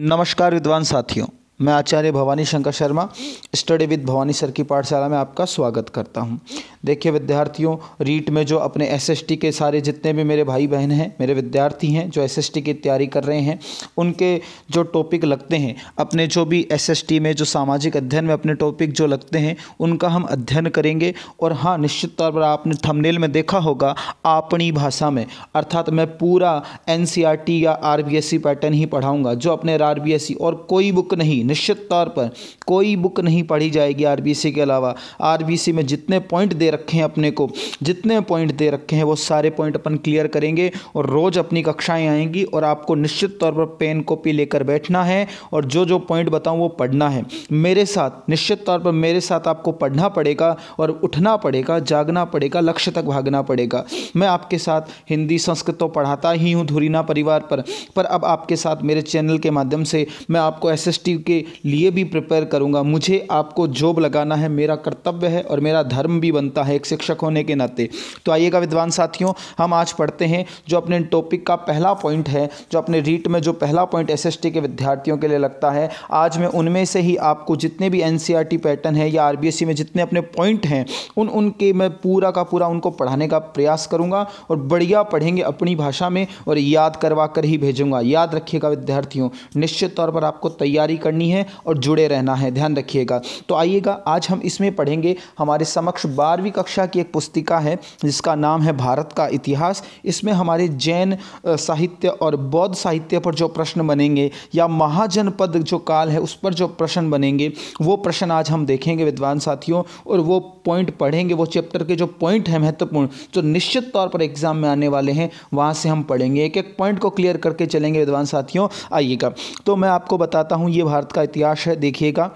नमस्कार विद्वान साथियों, मैं Acharya Bhavani Shankar Sharma study with Bhavani sir की पाठशाला में आपका स्वागत करता हूं। देखिए विद्यार्थियों, रीट में जो अपने एसएसटी के सारे जितने भी मेरे भाई बहन हैं, मेरे विद्यार्थी हैं जो एसएसटी की तैयारी कर रहे हैं, उनके जो टॉपिक लगते हैं, अपने जो भी एसएसटी में जो सामाजिक अध्ययन में अपने टॉपिक जो लगते हैं उनका हम अध्ययन करेंगे। और हाँ, निश्चित तौर पर आपने थंबनेल में देखा होगा अपनी भाषा में, अर्थात मैं पूरा एनसीईआरटी या आरबीएसई पैटर्न ही पढ़ाऊँगा, जो अपने आरबीएसई और कोई बुक नहीं, निश्चित तौर पर कोई बुक नहीं पढ़ी जाएगी आरबीसी के अलावा। आरबीसी में जितने पॉइंट दे रखे हैं अपने को, जितने पॉइंट दे रखे हैं वो सारे पॉइंट अपन क्लियर करेंगे और रोज़ अपनी कक्षाएं आएंगी और आपको निश्चित तौर पर पेन कॉपी लेकर बैठना है और जो जो पॉइंट बताऊं वो पढ़ना है मेरे साथ। निश्चित तौर पर मेरे साथ आपको पढ़ना पड़ेगा और उठना पड़ेगा, जागना पड़ेगा, लक्ष्य तक भागना पड़ेगा। मैं आपके साथ हिंदी संस्कृत तो पढ़ाता ही हूँ धुरीना परिवार पर अब आपके साथ मेरे चैनल के माध्यम से मैं आपको एसएसटी के लिए भी प्रिपेयर करूंगा। मुझे आपको जॉब लगाना है, मेरा कर्तव्य है और मेरा धर्म भी बनता है एक शिक्षक होने के नाते। तो आइएगा विद्वान साथियों, हम आज पढ़ते हैं जो अपने टॉपिक का पहला पॉइंट है, जो अपने रीट में जो पहला पॉइंट एसएसटी के विद्यार्थियों के लिए लगता है। आज मैं उनमें से ही आपको जितने भी एनसीईआरटी पैटर्न है या आरबीएसई में जितने अपने पॉइंट हैं उनके मैं पूरा का पूरा उनको पढ़ाने का प्रयास करूंगा और बढ़िया पढ़ेंगे अपनी भाषा में और याद करवा कर ही भेजूंगा। याद रखिएगा विद्यार्थियों, निश्चित तौर पर आपको तैयारी करनी है और जुड़े रहना है, ध्यान रखिएगा। तो आइएगा, आज हम इसमें पढ़ेंगे, हमारे समक्ष 12वीं कक्षा की एक पुस्तिका है जिसका नाम है भारत का इतिहास। इसमें हमारे जैन साहित्य और बौद्ध साहित्य पर जो प्रश्न बनेंगे या महाजनपद जो काल है उस पर जो प्रश्न बनेंगे वो प्रश्न आज हम देखेंगे विद्वान साथियों, और वो पॉइंट पढ़ेंगे, वो चैप्टर के जो पॉइंट हैं महत्वपूर्ण जो निश्चित तौर पर एग्जाम में आने वाले हैं वहाँ से हम पढ़ेंगे, एक एक पॉइंट को क्लियर करके चलेंगे विद्वान साथियों। आइएगा, तो मैं आपको बताता हूँ ये भारत का इतिहास है। देखिएगा,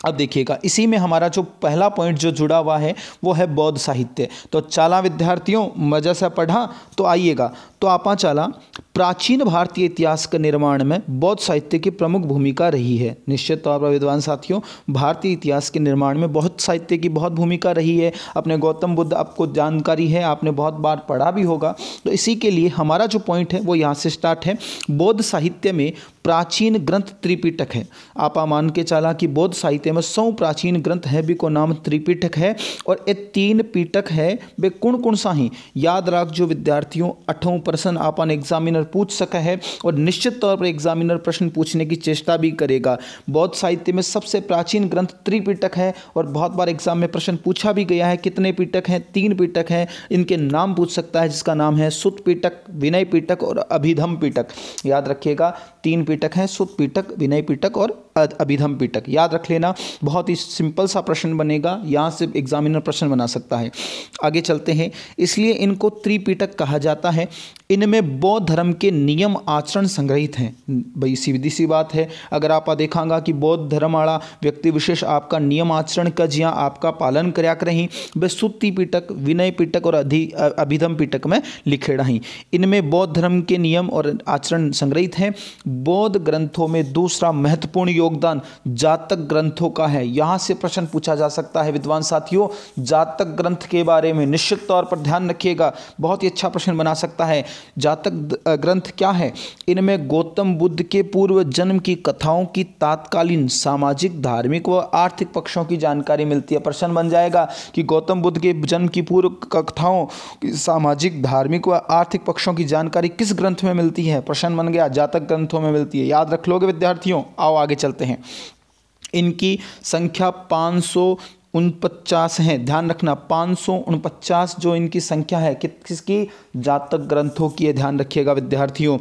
अब देखिएगा, इसी में हमारा जो पहला पॉइंट जो जुड़ा हुआ है वो है बौद्ध साहित्य। तो चाला विद्यार्थियों, मज़ा से पढ़ा। तो आइएगा, तो आपा चाला, प्राचीन भारतीय इतिहास के निर्माण में बौद्ध साहित्य की प्रमुख भूमिका रही है। निश्चित तौर पर विद्वान साथियों, भारतीय इतिहास के निर्माण में बौद्ध साहित्य की बहुत भूमिका रही है। अपने गौतम बुद्ध आपको जानकारी है, आपने बहुत बार पढ़ा भी होगा। तो इसी के लिए हमारा जो पॉइंट है वो यहाँ से स्टार्ट है। बौद्ध साहित्य में प्राचीन ग्रंथ त्रिपिटक है। आपा मान के चाला कि बौद्ध साहित्य में 100 प्राचीन ग्रंथ है भी को नाम त्रिपिटक है और ये 3 पिटक है वे कौन सा ही याद रख जो विद्यार्थियों 8वां प्रश्न आपन एग्जामिनर पूछ सका है और निश्चित तौर पर एग्जामिनर प्रश्न पूछने की चेष्टा भी करेगा। बौद्ध साहित्य में सबसे प्राचीन ग्रंथ त्रिपिटक है और बहुत बार एग्जाम में प्रश्न पूछा भी गया है। कितने पिटक हैं? 3 पिटक हैं। इनके नाम पूछ सकता है जिसका नाम है सुत्त पिटक, विनय पिटक और अभिधम पिटक। याद रखिएगा, 3 पिटक हैं, सुत्त पिटक, विनय पिटक और अभिधम पिटक। याद रख लेना, बहुत ही सिंपल सा प्रश्न बनेगा, यहाँ से एग्जामिनर प्रश्न बना सकता है। आगे चलते हैं, इसलिए इनको त्रिपिटक कहा जाता है। इनमें बौद्ध धर्म के नियम आचरण संग्रहित हैं। भाई सीधी सी बात है, अगर आप देखांगा कि बौद्ध धर्म वाला व्यक्ति विशेष आपका नियम आचरण का जिया आपका पालन करया रही वे सुत्ती पिटक, विनय पिटक और अभिधम पिटक में लिखे रही। इनमें बौद्ध धर्म के नियम और आचरण संग्रहित हैं। बौद्ध ग्रंथों में दूसरा महत्वपूर्ण योगदान जातक ग्रंथों का है। यहाँ से प्रश्न पूछा जा सकता है विद्वान साथियों, जातक ग्रंथ के बारे में निश्चित तौर पर ध्यान रखिएगा, बहुत ही अच्छा प्रश्न बना सकता है। जातक ग्रंथ क्या है? इनमें गौतम बुद्ध के पूर्व जन्म की कथाओं की तात्कालीन सामाजिक, धार्मिक व आर्थिक पक्षों की जानकारी मिलती है। प्रश्न बन जाएगा कि गौतम बुद्ध के जन्म की पूर्व कथाओं की सामाजिक, धार्मिक व आर्थिक पक्षों की जानकारी किस ग्रंथ में मिलती है? प्रश्न बन गया, जातक ग्रंथों में मिलती है। याद रख लोगे विद्यार्थियों। आओ आगे चलते हैं। इनकी संख्या 549 है। ध्यान रखना, 549 जो इनकी संख्या है किसकी? जातक ग्रंथों की है। ध्यान रखिएगा विद्यार्थियों।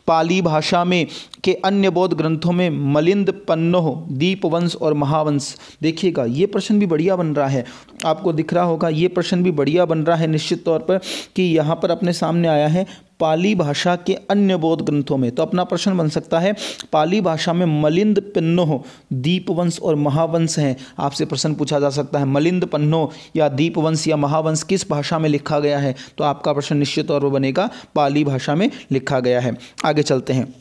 पाली भाषा में के अन्य बौद्ध ग्रंथों में मलिंद, पन्नोह, दीपवंश और महावंश। देखिएगा, ये प्रश्न भी बढ़िया बन रहा है, आपको दिख रहा होगा, ये प्रश्न भी बढ़िया बन रहा है निश्चित तौर पर कि यहाँ पर अपने सामने आया है पाली भाषा के अन्य बौद्ध ग्रंथों में। तो अपना प्रश्न बन सकता है पाली भाषा में मलिंद, पन्नोह, दीपवंश और महावंश हैं। आपसे प्रश्न पूछा जा सकता है मलिंद, पन्नोह या दीपवंश या महावंश किस भाषा में लिखा गया है? तो आपका प्रश्न निश्चित तौर पर बनेगा पाली भाषा में लिखा गया है। आगे चलते हैं।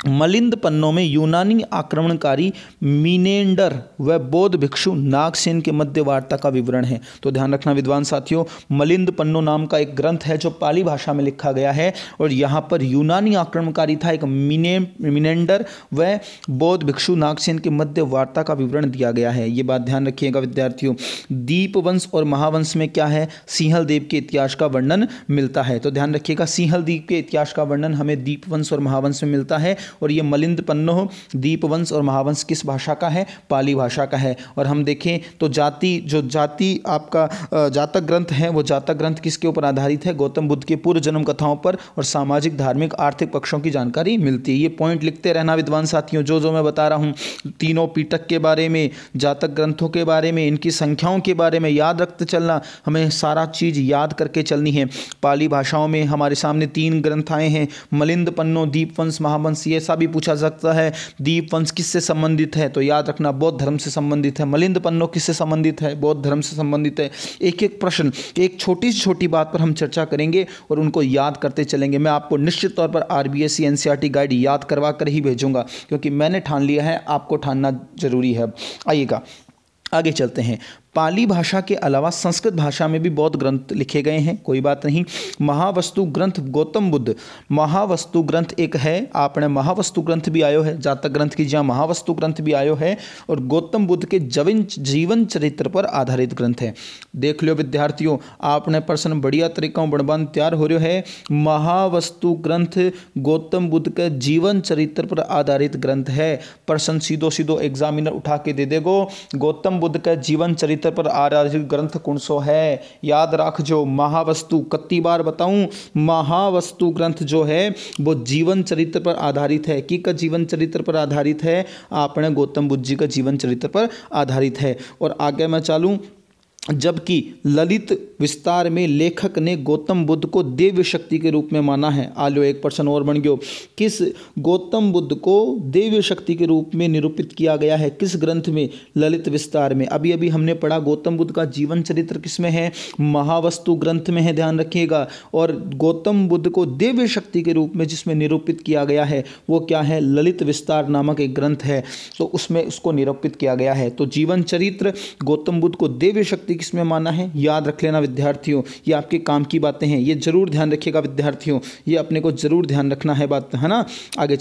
मलिंद पन्नों में यूनानी आक्रमणकारी मीनेंडर व बौद्ध भिक्षु नागसेन के मध्य वार्ता का विवरण है। तो ध्यान रखना विद्वान साथियों, मलिंद पन्नों नाम का एक ग्रंथ है जो पाली भाषा में लिखा गया है और यहाँ पर यूनानी आक्रमणकारी था एक मीनेंडर व बौद्ध भिक्षु नागसेन के मध्य वार्ता का विवरण दिया गया है। ये बात ध्यान रखिएगा विद्यार्थियों। दीपवंश और महावंश में क्या है, सिंहल देव के इतिहास का वर्णन मिलता है। तो ध्यान रखिएगा, सिंहल देव के इतिहास का वर्णन हमें दीपवंश और महावंश में मिलता है। और ये मलिंद पन्नों, दीपवंश और महावंश किस भाषा का है, पाली भाषा का है। और हम देखें तो जाति आपका जातक ग्रंथ है, वो जातक ग्रंथ किसके ऊपर आधारित है, गौतम बुद्ध के पूर्व जन्म कथाओं पर और सामाजिक धार्मिक आर्थिक पक्षों की जानकारी मिलती है। ये पॉइंट लिखते रहना विद्वान साथियों, जो मैं बता रहा हूँ, तीनों पीटक के बारे में, जातक ग्रंथों के बारे में, इनकी संख्याओं के बारे में याद रखते चलना, हमें सारा चीज़ याद करके चलनी है। पाली भाषाओं में हमारे सामने 3 ग्रंथ आए हैं, मलिंद पन्नों, दीपवंश, महावंश। ये भी पूछा सकता है दीपवंश किससे संबंधित है, तो याद रखना बौद्ध धर्म से संबंधित है। मलिंद पन्नों किससे संबंधित है, बौद्ध धर्म से संबंधित है। एक एक प्रश्न, एक छोटी से छोटी बात पर हम चर्चा करेंगे और उनको याद करते चलेंगे। मैं आपको निश्चित तौर पर आरबीएससी एनसीईआरटी गाइड याद करवा कर ही भेजूंगा, क्योंकि मैंने ठान लिया है, आपको ठानना जरूरी है। आइएगा आगे चलते हैं। पाली भाषा के अलावा संस्कृत भाषा में भी बहुत ग्रंथ लिखे गए हैं, कोई बात नहीं। महावस्तु ग्रंथ गौतम बुद्ध, महावस्तु ग्रंथ एक है, आपने महावस्तु ग्रंथ भी आयो है, जातक ग्रंथ की जहाँ महावस्तु ग्रंथ भी आयो है, और गौतम बुद्ध के जीवन चरित्र पर आधारित ग्रंथ है। देख लो विद्यार्थियों, आपने प्रश्न बढ़िया तरीका बड़बंद तैयार हो रहा है। महावस्तु ग्रंथ गौतम बुद्ध के जीवन चरित्र पर आधारित ग्रंथ है। प्रश्न सीधो सीधो एग्जामिनर उठा के दे देगो, गौतम बुद्ध का जीवन चरित्र पर आधारित ग्रंथ कौन सो है, याद रख जो महावस्तु, कितनी बार बताऊं, महावस्तु ग्रंथ जो है वो जीवन चरित्र पर आधारित है। कि का जीवन चरित्र पर आधारित है, आपने गौतम बुद्ध जी का जीवन चरित्र पर आधारित है। और आगे मैं चलूं, जबकि ललित विस्तार में लेखक ने गौतम बुद्ध को दिव्य शक्ति के रूप में माना है। आलो एक प्रश्न और बन गयो, किस गौतम बुद्ध को दिव्य शक्ति के रूप में निरूपित किया गया है, किस ग्रंथ में, ललित विस्तार में। अभी अभी हमने पढ़ा गौतम बुद्ध का जीवन चरित्र किस में है, महावस्तु ग्रंथ में है, ध्यान रखिएगा। और गौतम बुद्ध को दिव्य शक्ति के रूप में जिसमें निरूपित किया गया है वो क्या है, ललित विस्तार नामक एक ग्रंथ है, तो उसमें उसको निरूपित किया गया है। तो जीवन चरित्र गौतम बुद्ध को दिव्य शक्ति किसमें माना है, याद रख लेना विद्यार्थियों, ये आपके काम की बातें हैं, ये जरूर ध्यान रखिएगा विद्यार्थियों, ये अपने को जरूर ध्यान रखना है बात, है ना। आगे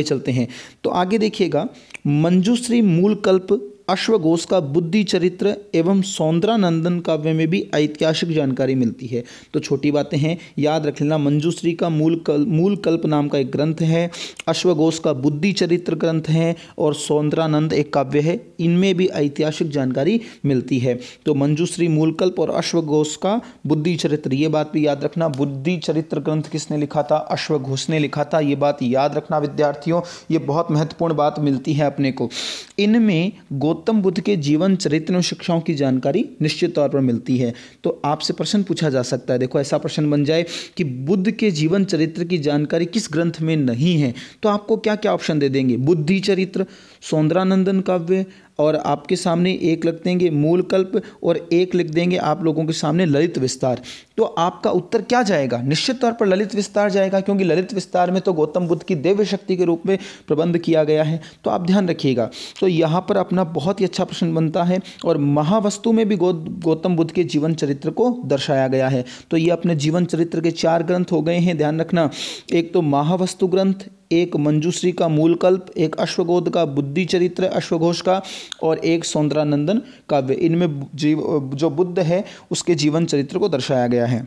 चलते हैं। तो आगे देखिएगा, मंजूश्री मूल कल्प, अश्वघोष का बुद्धि चरित्र एवं सौंदरानंदन काव्य में भी ऐतिहासिक जानकारी मिलती है। तो छोटी बातें हैं, याद रख लेना। मंजूश्री का मूल कल्प नाम का एक ग्रंथ है, अश्वघोष का बुद्धि चरित्र ग्रंथ है, और सौंदरानंद एक काव्य है, इनमें भी ऐतिहासिक जानकारी मिलती है। तो मंजूश्री मूल कल्प और अश्वघोष का बुद्धि चरित्र, ये बात भी याद रखना। बुद्धि चरित्र ग्रंथ किसने लिखा था, अश्वघोष ने लिखा था, ये बात याद रखना विद्यार्थियों, ये बहुत महत्वपूर्ण बात मिलती है अपने को। इनमें गौतम बुद्ध के जीवन चरित्र और शिक्षाओं की जानकारी निश्चित तौर पर मिलती है। तो आपसे प्रश्न पूछा जा सकता है, देखो ऐसा प्रश्न बन जाए कि बुद्ध के जीवन चरित्र की जानकारी किस ग्रंथ में नहीं है, तो आपको क्या क्या ऑप्शन दे देंगे, बुद्धि चरित्र, सौंदरानंदन काव्य, और आपके सामने एक लिख देंगे मूल कल्प, और एक लिख देंगे आप लोगों के सामने ललित विस्तार। तो आपका उत्तर क्या जाएगा, निश्चित तौर पर ललित विस्तार जाएगा, क्योंकि ललित विस्तार में तो गौतम बुद्ध की दिव्य शक्ति के रूप में प्रबंध किया गया है। तो आप ध्यान रखिएगा। तो यहाँ पर अपना बहुत ही अच्छा प्रश्न बनता है, और महावस्तु में भी गौतम बुद्ध के जीवन चरित्र को दर्शाया गया है। तो ये अपने जीवन चरित्र के 4 ग्रंथ हो गए हैं, ध्यान रखना। एक तो महावस्तु ग्रंथ, एक मंजूश्री का मूल कल्प, एक अश्वघोष का बुद्धि चरित्र अश्वघोष का, और एक सौंदरानंदन काव्य। इनमें जो बुद्ध है उसके जीवन चरित्र को दर्शाया गया है।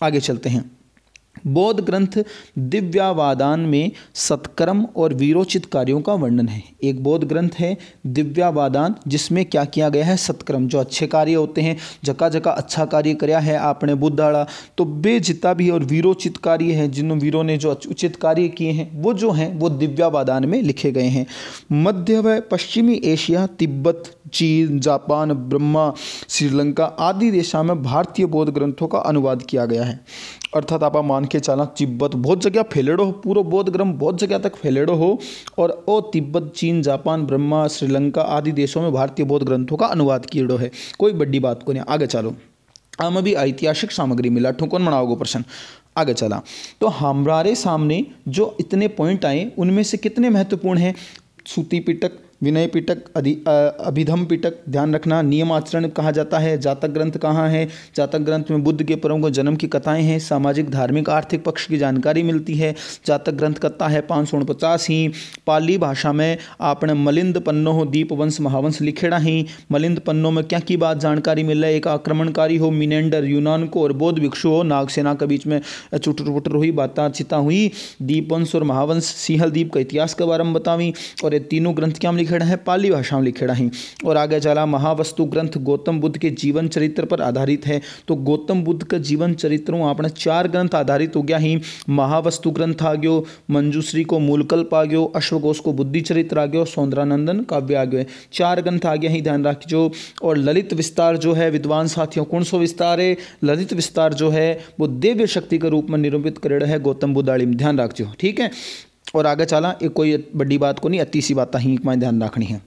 आगे चलते हैं। बौद्ध ग्रंथ दिव्यावादान में सत्कर्म और वीरोचित कार्यों का वर्णन है। एक बौद्ध ग्रंथ है दिव्यावादान, जिसमें क्या किया गया है, सत्कर्म, जो अच्छे कार्य होते हैं, जगह जगह अच्छा कार्य कराया है आपने बुद्धाड़ा, तो वे जितना भी, और वीरोचित कार्य है, जिन वीरों ने जो उचित कार्य किए हैं वो जो हैं वो दिव्यावादान में लिखे गए हैं। मध्य व पश्चिमी एशिया, तिब्बत, चीन, जापान, ब्रह्मा, श्रीलंका आदि देशों में भारतीय बौद्ध ग्रंथों का अनुवाद किया गया है। अर्थात आप मान के चलना, तिब्बत बहुत जगह फैलेड़ो हो, पूरा बौद्ध ग्रंथ बहुत जगह तक फैलेड़ो हो, और ओ तिब्बत, चीन, जापान, ब्रह्मा, श्रीलंका आदि देशों में भारतीय बौद्ध ग्रंथों का अनुवाद किया है। कोई बड़ी बात को नहीं, आगे चलो। आम भी ऐतिहासिक सामग्री मिला, ठुकन बनाओगे प्रश्न। आगे चला तो हमारे सामने जो इतने पॉइंट आए उनमें से कितने महत्वपूर्ण हैं? श्रुति पिटक, विनय पिटक, अभिधम पिटक, ध्यान रखना। नियम आचरण कहा जाता है। जातक ग्रंथ कहाँ है? जातक ग्रंथ में बुद्ध के प्रमुख जन्म की कथाएं हैं। सामाजिक, धार्मिक, आर्थिक पक्ष की जानकारी मिलती है। जातक ग्रंथ कथा है 549 ही। पाली भाषा में आपने मलिंद पन्नो दीपवंश महावंश लिखेड़ा ही। मलिंद पन्नों में क्या की बात जानकारी मिल रहा है? एक आक्रमणकारी हो मिनेंडर यूनान को और बौद्ध भिक्षु हो, नागसेना के बीच में चुटर पुटर हुई, बातचीत हुई। दीपवंश और महावंश सिंहल द्वीप का इतिहास के बारे में बतावी। और ये तीनों ग्रंथ क्या लिखेड़ा है? पाली भाषा में लिखेड़ा ही। और आगे चला महावस्तु ग्रंथ गौतम बुद्ध के जीवन चरित्र पर आधारित है। तो गौतम बुद्ध का जीवन चरित्रों आपने 4 ग्रंथ आधारित हो गया ही। महावस्तु ग्रंथ आ गयो, मंजूश्री को मूलकल्प आ गयो, अश्वघोष को बुद्धि चरित्र आ गयो, सौंदरानंदन काव्य आ गयो। 4 ग्रंथ आ गया ही, ध्यान रखियो। और ललित विस्तार जो है विद्वान साथियों, कौन सो विस्तार है? ललित विस्तार जो है वो दिव्य शक्ति के रूप में निरूपित करेड़ा है गौतम बुद्धाड़ी में, ध्यान रखियो, ठीक है। और आगे चला, एक कोई बड़ी बात को नहीं, अति सी बात ही में ध्यान रखनी है।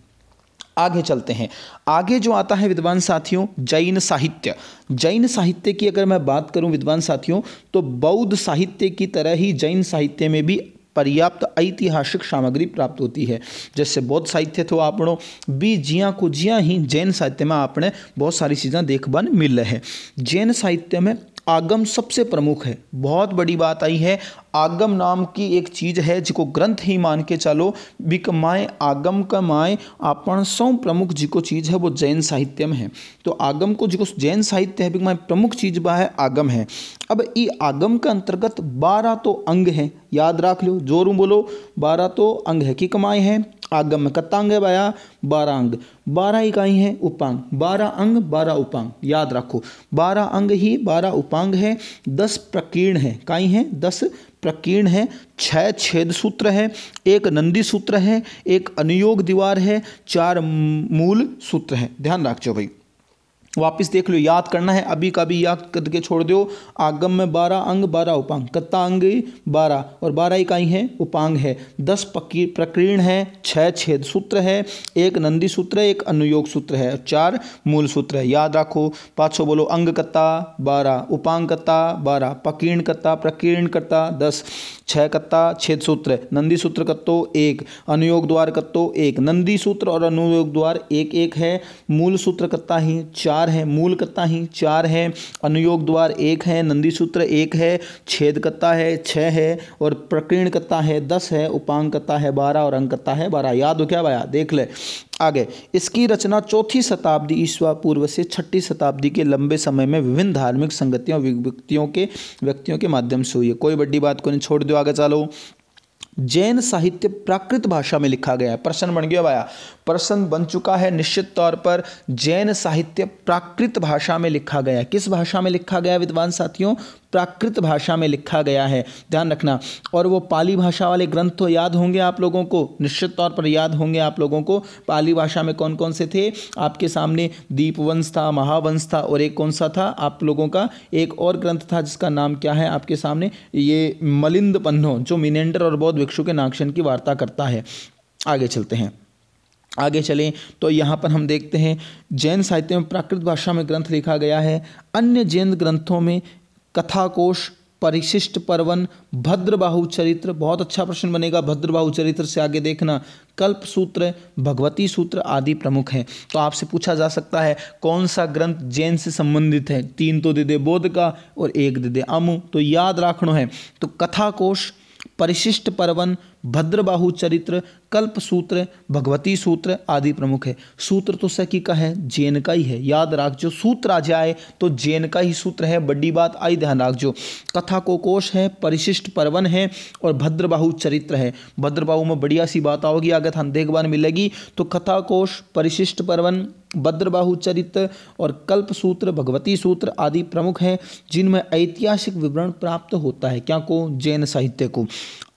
आगे चलते हैं। आगे जो आता है विद्वान साथियों जैन साहित्य। जैन साहित्य की अगर मैं बात करूं विद्वान साथियों, तो बौद्ध साहित्य की तरह ही जैन साहित्य में भी पर्याप्त ऐतिहासिक सामग्री प्राप्त होती है। जैसे बौद्ध साहित्य तो आपनों भी जियाँ को जियाँ ही जैन साहित्य में आपने बहुत सारी चीज़ें देखने मिल रहे हैं। जैन साहित्य में आगम सबसे प्रमुख है। बहुत बड़ी बात आई है, आगम नाम की एक चीज़ है जिको ग्रंथ ही मान के चलो, बिक माए आगम का माए आपन सौ प्रमुख जिको चीज़ है वो जैन साहित्य में है। तो आगम को जिको जैन साहित्य है बिक माए प्रमुख चीज़ बा है आगम है। अब ये आगम के अंतर्गत 12 तो अंग हैं, याद रख लो, जोरू बोलो, 12 तो अंग है कि कमाए हैं आगम में। कितना अंग है भाया? 12 अंग। 12 इकाई हैं उपांग, 12 अंग 12 उपांग, याद रखो 12 अंग ही 12 उपांग है। 10 प्रकीर्ण है, काई हैं? 10 प्रकीर्ण है। 6 छेद सूत्र है, 1 नंदी सूत्र है, 1 अनुयोग दीवार है, 4 मूल सूत्र है। ध्यान रखो भाई, वापिस देख लो, याद करना है, अभी का भी याद करके छोड़ दो। आगम में 12 अंग 12 उपांग, कितना अंग? 12, और 12 इकाई है उपांग है। 10 प्रकीर्ण है, 6 छेद सूत्र है, 1 नंदी सूत्र है, 1 अनुयोग सूत्र है, 4 मूल सूत्र है। याद रखो, पाछो बोलो, अंग कत्ता 12, उपांग कत्ता 12, प्रकीर्ण कत्ता 10, 6 कत्ता छेद सूत्र, नंदी सूत्र कत्तो 1, अनुयोग द्वार कत्तो 1, नंदी सूत्र और अनुयोग द्वार 1 1 है। मूल सूत्र कत्ता ही 4 है, मूल कत्ता ही 4 है, अनुयोग द्वार 1 है, नंदी सूत्र 1 है, छेद कत्ता है 6 है, और प्रकीर्ण कत्ता है 10 है, उपांग कत्ता है 12 और अंग कत्ता है 12। याद हो क्या भाया? देख ले आगे। इसकी रचना 4वीं शताब्दी ईस्वा पूर्व से 6वीं शताब्दी के लंबे समय में विभिन्न धार्मिक संगतियों व्यक्तियों के माध्यम से हुई है। कोई बड़ी बात को नहीं, छोड़ दो, आगे चलो। जैन साहित्य प्राकृत भाषा में लिखा गया है। प्रश्न बन गया भाया, प्रश्न बन चुका है निश्चित तौर पर। जैन साहित्य प्राकृत भाषा में लिखा गया है। किस भाषा में लिखा गया विद्वान साथियों? प्राकृत भाषा में लिखा गया है, ध्यान रखना। और वो पाली भाषा वाले ग्रंथ तो याद होंगे आप लोगों को, निश्चित तौर पर याद होंगे आप लोगों को। पाली भाषा में कौन कौन से थे आपके सामने? दीपवंश था, महावंश था, और एक कौन सा था आप लोगों का? एक और ग्रंथ था जिसका नाम क्या है आपके सामने? ये मलिंद पन्नो, जो मिनेंडर और बौद्ध भिक्षु के नागसेन की वार्ता करता है। आगे चलते हैं, आगे चलें तो यहाँ पर हम देखते हैं जैन साहित्य में प्राकृत भाषा में ग्रंथ लिखा गया है। अन्य जैन ग्रंथों में कथाकोश, परिशिष्ट पर्वन, भद्रबाहु चरित्र, बहुत अच्छा प्रश्न बनेगा भद्रबाहु चरित्र से आगे देखना, कल्प सूत्र, भगवती सूत्र आदि प्रमुख हैं। तो आपसे पूछा जा सकता है कौन सा ग्रंथ जैन से संबंधित है? 3 तो दे दे बौद्ध का और 1 दे दे अमु, तो याद रखना है। तो कथाकोश, परिशिष्ट पर्वन, भद्रबाहु चरित्र, कल्प सूत्र, भगवती सूत्र आदि प्रमुख है। सूत्र तो सकी का है, जैन का ही है, याद रख जो सूत्र आ जाए तो जैन का ही सूत्र है, बड़ी बात आई, ध्यान रख जो। कथा को कोश है, परिशिष्ट पर्वन है और भद्रबाहु चरित्र है। भद्रबाहु में बढ़िया सी बात आओगी आगे हम देखभाल मिलेगी। तो कथा कोश, परिशिष्ट पर्वन, भद्रबाहु चरित्र और कल्प सूत्र, भगवती सूत्र आदि प्रमुख हैं जिनमें ऐतिहासिक विवरण प्राप्त होता है। क्या को? जैन साहित्य को।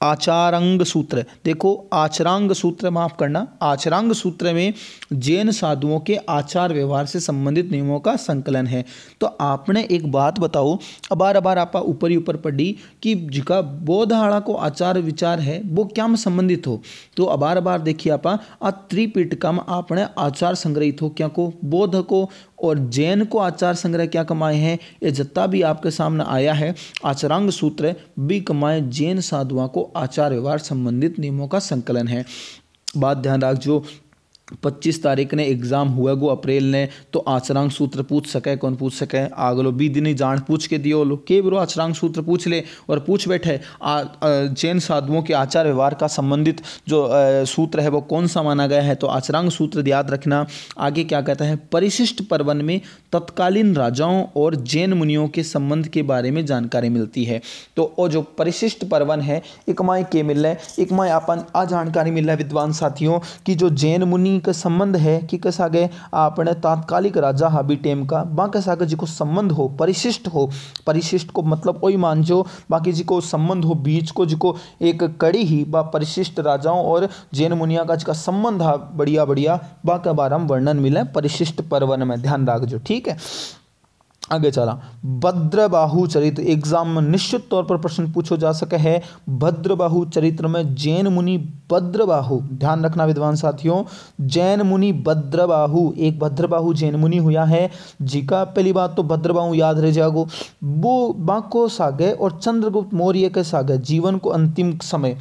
आचारांग सूत्र, देखो आचरांग सूत्र, माफ करना, आचरांग सूत्र में जैन साधुओं के आचार व्यवहार से संबंधित नियमों का संकलन है। तो आपने एक बात बताओ, अबार आप ऊपर ही ऊपर पढ़ी कि जिका बौद्धाड़ा को आचार विचार है वो क्या में संबंधित हो। तो अबार देखिए आप त्रिपिटका में आपने आचार संग्रहित हो क्या को? बौद्ध को और जैन को आचार संग्रह क्या कमाए हैं, ये जितना भी आपके सामने आया है आचरांग सूत्र भी कमाए जैन साधुओं को आचार व्यवहार संबंधित नियमों का संकलन है। बात ध्यान रख जो 25 तारीख ने एग्जाम हुआ गो अप्रैल ने, तो आचरांग सूत्र पूछ सके, कौन पूछ सके, आगलो 20 दिन जान पूछ के दियो लो के ब्रो आचरांग सूत्र पूछ ले और पूछ बैठे जैन साधुओं के आचार व्यवहार का संबंधित जो सूत्र है वो कौन सा माना गया है, तो आचरांग सूत्र याद रखना। आगे क्या कहता है, परिशिष्ट पर्वन में तत्कालीन राजाओं और जैन मुनियों के संबंध के बारे में जानकारी मिलती है। तो वो जो परिशिष्ट पर्वन है एक माए के मिल रहा है, एक माए अपन आ जानकारी मिल रहा है विद्वान साथियों कि जो जैन मुनि का संबंध है कि कैसा आगे आपने तात्कालिक राजा हाबी टेम का बाकी सागर जी को संबंध हो, परिशिष्ट हो, परिशिष्ट को मतलब वही मान जो बाकी जी को संबंध हो बीच को जी को एक कड़ी ही बा परिशिष्ट राजाओं और जैन मुनिया का जिसका संबंध है बढ़िया बढ़िया बाका बारम वर्णन मिले परिशिष्ट पर्वन में, ध्यान रख जो, ठीक है। आगे चला, भद्रबाहु चरित्र एग्जाम में निश्चित तौर पर प्रश्न पूछो जा सके है। भद्रबाहु चरित्र में जैन मुनि भद्रबाहु, ध्यान रखना विद्वान साथियों, जैन मुनि भद्रबाहु, एक भद्रबाहु जैन मुनि हुआ है जिका पहली बात तो भद्रबाहु याद रह जागो, वो बाको सागे और चंद्रगुप्त मौर्य के सागे जीवन को अंतिम समय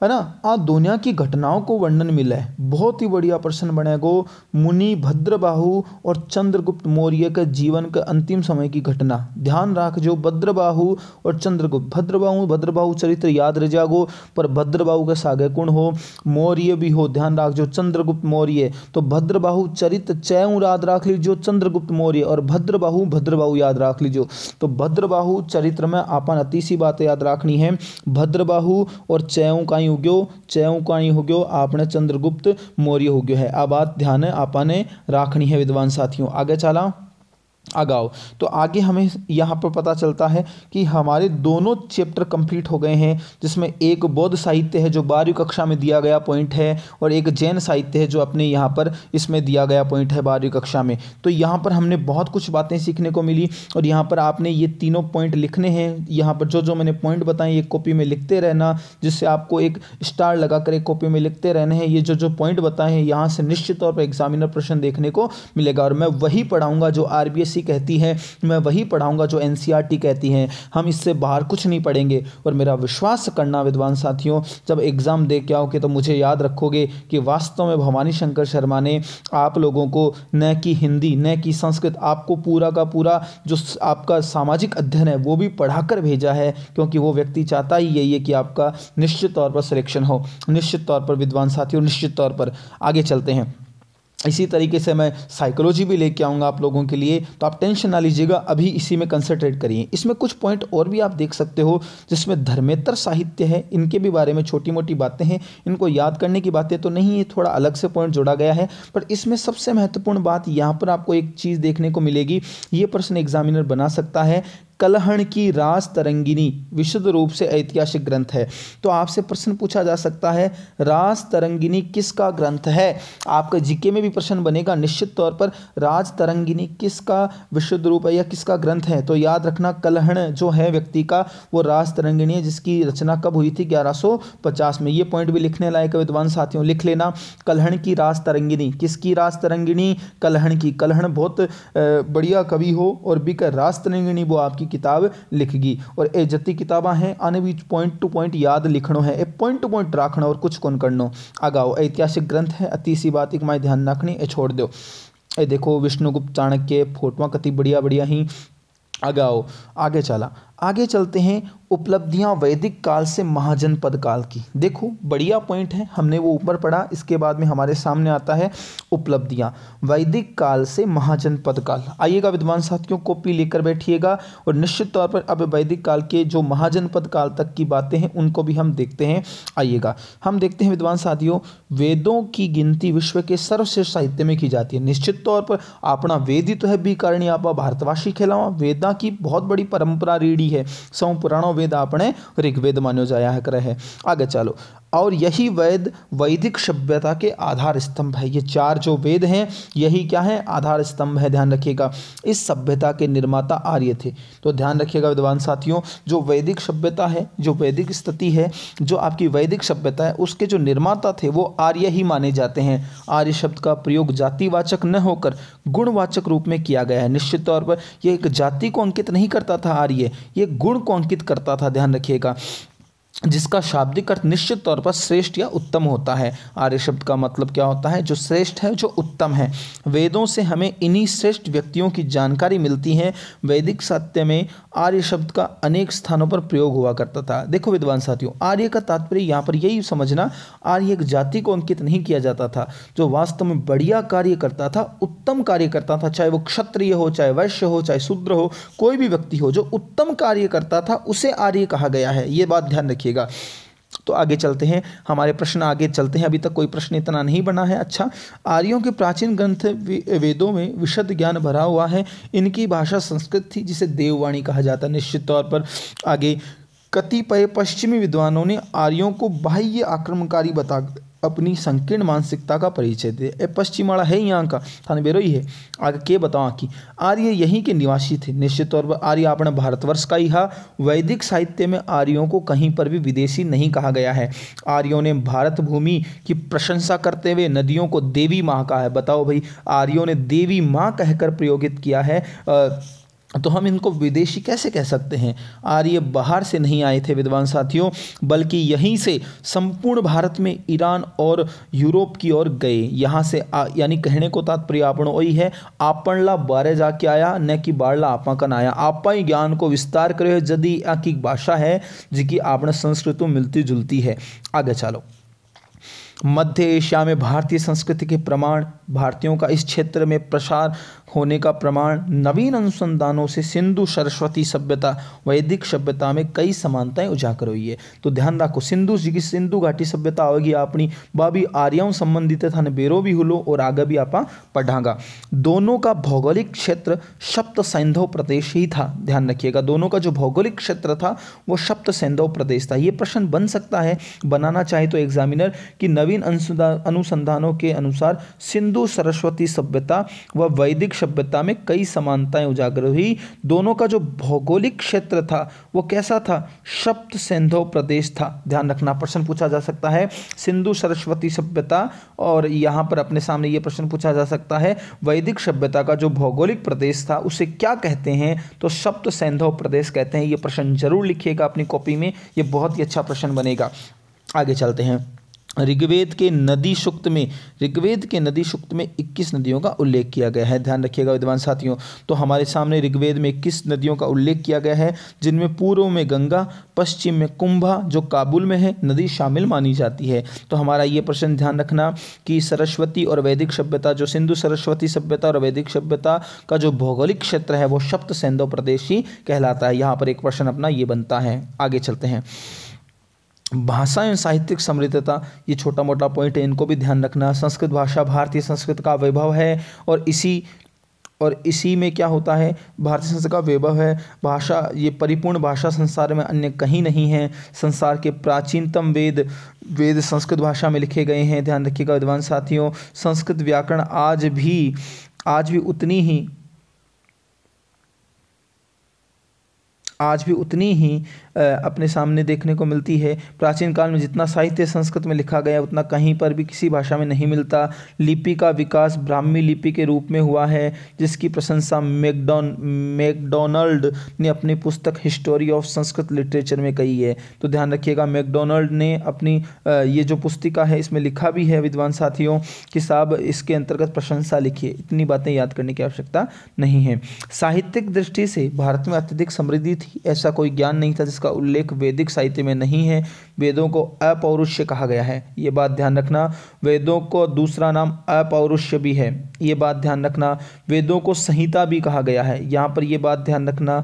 है ना, आ दुनिया की घटनाओं को वर्णन मिला है। बहुत ही बढ़िया प्रश्न बनेगो, मुनि भद्रबाहु और चंद्रगुप्त मौर्य के जीवन के अंतिम समय की घटना ध्यान रख जो, भद्रबाहु और चंद्रगुप्त, भद्रबाहु चरित्र याद रह जागो, पर भद्रबाहु के सागे कौन हो, मौर्य भी हो, ध्यान रख जो चंद्रगुप्त मौर्य, तो भद्रबाहु चरित्र चय याद रख लीजिए चंद्रगुप्त मौर्य और भद्रबाहु याद रख लीजिए। तो भद्रबाहु चरित्र में अपन अति सी बातें याद रखनी है, भद्रबाहु और चय का हो गयो, चय का हो गयो आपने चंद्रगुप्त मौर्य हो गयो है। अब बात ध्यान है आपने राखनी है विद्वान साथियों। आगे चला आगाओ, तो आगे हमें यहाँ पर पता चलता है कि हमारे दोनों चैप्टर कंप्लीट हो गए हैं, जिसमें एक बौद्ध साहित्य है जो 12वीं कक्षा में दिया गया पॉइंट है और एक जैन साहित्य है जो अपने यहाँ पर इसमें दिया गया पॉइंट है 12वीं कक्षा में। तो यहाँ पर हमने बहुत कुछ बातें सीखने को मिली और यहाँ पर आपने ये तीनों पॉइंट लिखने हैं। यहाँ पर जो जो मैंने पॉइंट बताए ये कॉपी में लिखते रहना, जिससे आपको एक स्टार लगा कर एक कॉपी में लिखते रहने हैं। ये जो जो पॉइंट बताए हैं यहाँ से निश्चित तौर पर एग्जामिनर प्रश्न देखने को मिलेगा और मैं वही पढ़ाऊँगा जो RBSE कहती है, मैं वही पढ़ाऊंगा जो NCERT कहती है, हम इससे बाहर कुछ नहीं पढ़ेंगे। और मेरा विश्वास करना विद्वान साथियों, जब एग्जाम दे के आओगे तो मुझे याद रखोगे कि वास्तव में भवानी शंकर शर्मा ने आप लोगों को न कि हिंदी न कि संस्कृत, आपको पूरा का पूरा जो आपका सामाजिक अध्ययन है वो भी पढ़ाकर भेजा है, क्योंकि वो व्यक्ति चाहता ही यही है कि आपका निश्चित तौर पर सिलेक्शन हो। निश्चित तौर पर विद्वान साथियों, निश्चित तौर पर आगे चलते हैं। इसी तरीके से मैं साइकोलॉजी भी लेके आऊँगा आप लोगों के लिए, तो आप टेंशन ना लीजिएगा, अभी इसी में कंसंट्रेट करिए। इसमें कुछ पॉइंट और भी आप देख सकते हो जिसमें धर्मेतर साहित्य है, इनके भी बारे में छोटी मोटी बातें हैं, इनको याद करने की बातें तो नहीं है, थोड़ा अलग से पॉइंट जोड़ा गया है। पर इसमें सबसे महत्वपूर्ण बात यहाँ पर आपको एक चीज़ देखने को मिलेगी, ये प्रश्न एग्जामिनर बना सकता है, कलहण की रास तरंगिनी विशुद्ध रूप से ऐतिहासिक ग्रंथ है। तो आपसे प्रश्न पूछा जा सकता है रास तरंगिनी किसका ग्रंथ है, आपका जीके में भी प्रश्न बनेगा निश्चित तौर पर, राज तरंगिनी किसका विशुद्ध रूप है या किसका ग्रंथ है। तो याद रखना कलहण जो है व्यक्ति का वो रास तरंगिनी है, जिसकी रचना कब हुई थी 1150 में। ये पॉइंट भी लिखने लायक विद्वान साथियों, लिख लेना, कलहण की रास तरंगिनी, किसकी रास तरंगिनी, कलहण की। कलहण बहुत बढ़िया कवि हो और बिकर रास तरंगिनी वो आपकी किताब लिखेगी। और ए जति किताबा हैं आने भी पॉइंट टू पॉइंट याद लिखनो है, ए पॉइंट टू पॉइंट रखना और कुछ कौन करनो। आगाओ ऐतिहासिक ग्रंथ है, अति सी बात एक माय ध्यान रखनी, ए छोड़ दो। ए देखो विष्णुगुप्त चाणक्य फोटोआं कति बढ़िया बढ़िया ही। आगाओ आगे चला, आगे चलते हैं उपलब्धियां वैदिक काल से महाजनपद काल की। देखो बढ़िया पॉइंट है, हमने वो ऊपर पढ़ा, इसके बाद में हमारे सामने आता है उपलब्धियां वैदिक काल से महाजनपद काल। आइएगा विद्वान साथियों, कॉपी लेकर बैठिएगा और निश्चित तौर पर अब वैदिक काल के जो महाजनपद काल तक की बातें हैं उनको भी हम देखते हैं। आइएगा हम देखते हैं विद्वान साथियों, वेदों की गिनती विश्व के सर्वश्रेष्ठ साहित्य में की जाती है। निश्चित तौर पर अपना वेद ही तो है भी करणी आप भारतवासी खेलावा, वेदा की बहुत बड़ी परंपरा रीढ़ी है। सौ पुराणों वेद आपने ऋग्वेद मानो जाया है करे है। आगे चलो, और यही वैदिक सभ्यता के आधार स्तंभ है। ये 4 जो वेद हैं यही क्या है, आधार स्तंभ है। ध्यान रखिएगा, इस सभ्यता के निर्माता आर्य थे। तो ध्यान रखिएगा विद्वान साथियों, जो वैदिक सभ्यता है, जो वैदिक स्थिति है, जो आपकी वैदिक सभ्यता है, उसके जो निर्माता थे वो आर्य ही माने जाते हैं। आर्य शब्द का प्रयोग जातिवाचक न होकर गुणवाचक रूप में किया गया है। निश्चित तौर पर यह एक जाति को अंकित नहीं करता था आर्य, ये गुण को अंकित करता था। ध्यान रखिएगा, जिसका शाब्दिक अर्थ निश्चित तौर पर श्रेष्ठ या उत्तम होता है। आर्य शब्द का मतलब क्या होता है, जो श्रेष्ठ है, जो उत्तम है। वेदों से हमें इन्हीं श्रेष्ठ व्यक्तियों की जानकारी मिलती है। वैदिक साहित्य में आर्य शब्द का अनेक स्थानों पर प्रयोग हुआ करता था। देखो विद्वान साथियों, आर्य का तात्पर्य यहाँ पर यही समझना, आर्य एक जाति को अंकित नहीं किया जाता था। जो वास्तव में बढ़िया कार्य करता था, उत्तम कार्य करता था, चाहे वो क्षत्रिय हो, चाहे वैश्य हो, चाहे शूद्र हो, कोई भी व्यक्ति हो, जो उत्तम कार्य करता था उसे आर्य कहा गया है। ये बात ध्यान रखिएगा। तो आगे चलते हैं, हमारे प्रश्न आगे चलते हैं। अभी तक कोई प्रश्न इतना नहीं बना है। अच्छा, आर्यों के प्राचीन ग्रंथ वेदों में विशद ज्ञान भरा हुआ है। इनकी भाषा संस्कृत थी, जिसे देववाणी कहा जाता है। निश्चित तौर पर आगे कतिपय पश्चिमी विद्वानों ने आर्यों को बाह्य आक्रमणकारी बता अपनी संकीर्ण मानसिकता का परिचय दे। ए पश्चिमाड़ा है यहाँ का, थाने बेरो ही है। आगे के बताओ कि आर्य यहीं के निवासी थे। निश्चित तौर पर आर्य अपने भारतवर्ष का ही है। वैदिक साहित्य में आर्यों को कहीं पर भी विदेशी नहीं कहा गया है। आर्यों ने भारत भूमि की प्रशंसा करते हुए नदियों को देवी माँ कहा है। बताओ भाई, आर्यों ने देवी माँ कहकर प्रयोगित किया है, तो हम इनको विदेशी कैसे कह सकते हैं। आर्य बाहर से नहीं आए थे विद्वान साथियों, बल्कि यहीं से संपूर्ण भारत में ईरान और यूरोप की ओर गए। यहाँ से यानी कहने को तात्पर्य आपण वही है, आपणला बारे जाके आया, न कि बारला आपा कन आया। आपा ही ज्ञान को विस्तार करे, यदि की भाषा है जिसकी आपने संस्कृत मिलती जुलती है। आगे चलो, मध्य एशिया में भारतीय संस्कृति के प्रमाण, भारतीयों का इस क्षेत्र में प्रसार होने का प्रमाण नवीन अनुसंधानों से सिंधु सरस्वती सभ्यता, वैदिक सभ्यता में कई समानताएं उजागर हुई है। तो ध्यान रखो, सिंधु घाटी सभ्यता होगी अपनी बाबी आर्यों संबंधित था, बेरो भी हुलो और आगे भी आपा पढ़ागा। दोनों का भौगोलिक क्षेत्र सप्त सैंधव प्रदेश ही था। ध्यान रखिएगा, दोनों का जो भौगोलिक क्षेत्र था वो सप्त सैंधव प्रदेश था। ये प्रश्न बन सकता है, बनाना चाहे तो एग्जामिनर, कि नवीन अनुसंधानों के अनुसार सिंधु सरस्वती सभ्यता व वैदिक सभ्यता में कई समानताएं उजागर हुई। दोनों का जो भौगोलिक क्षेत्र था वो कैसा था, सप्त सैंधव प्रदेश था। ध्यान रखना, प्रश्न पूछा जा सकता है सिंधु सरस्वती सभ्यता, और यहाँ पर अपने सामने ये प्रश्न पूछा जा सकता है वैदिक सभ्यता का जो भौगोलिक प्रदेश था उसे क्या कहते हैं, तो सप्त सैंधव प्रदेश कहते हैं। ये प्रश्न जरूर लिखिएगा अपनी कॉपी में, ये बहुत ही अच्छा प्रश्न बनेगा। आगे चलते हैं, ऋग्वेद के नदी सूक्त में 21 नदियों का उल्लेख किया गया है। ध्यान रखिएगा विद्वान साथियों, तो हमारे सामने ऋग्वेद में 21 नदियों का उल्लेख किया गया है, जिनमें पूर्व में गंगा, पश्चिम में कुंभा जो काबुल में है नदी शामिल मानी जाती है। तो हमारा ये प्रश्न ध्यान रखना कि सरस्वती और वैदिक सभ्यता, जो सिंधु सरस्वती सभ्यता और वैदिक सभ्यता का जो भौगोलिक क्षेत्र है वो सप्त सैंधव प्रदेश ही कहलाता है। यहाँ पर एक प्रश्न अपना ये बनता है। आगे चलते हैं, भाषा एवं साहित्यिक समृद्धता, ये छोटा मोटा पॉइंट है, इनको भी ध्यान रखना। संस्कृत भाषा भारतीय संस्कृत का वैभव है, और इसी में क्या होता है, भारतीय संस्कृत का वैभव है। भाषा, ये परिपूर्ण भाषा संसार में अन्य कहीं नहीं है। संसार के प्राचीनतम वेद संस्कृत भाषा में लिखे गए हैं। ध्यान रखिएगा विद्वान साथियों, संस्कृत व्याकरण आज भी उतनी ही अपने सामने देखने को मिलती है। प्राचीन काल में जितना साहित्य संस्कृत में लिखा गया उतना कहीं पर भी किसी भाषा में नहीं मिलता। लिपि का विकास ब्राह्मी लिपि के रूप में हुआ है, जिसकी प्रशंसा मैकडोनाल्ड ने अपनी पुस्तक हिस्टोरी ऑफ संस्कृत लिटरेचर में कही है। तो ध्यान रखिएगा, मैकडोनाल्ड ने अपनी ये जो पुस्तिका है इसमें लिखा भी है विद्वान साथियों कि साहब इसके अंतर्गत प्रशंसा लिखिए। इतनी बातें याद करने की आवश्यकता नहीं है। साहित्यिक दृष्टि से भारत में अत्यधिक समृद्धि थी, ऐसा कोई ज्ञान नहीं था का उल्लेख वैदिक साहित्य में नहीं है। वेदों को अपौरुष्य कहा गया है, ये बात ध्यान रखना। वेदों को दूसरा नाम अपौरुष्य भी है, ये बात ध्यान रखना। वेदों को संहिता भी कहा गया है, यहाँ पर ये बात ध्यान रखना।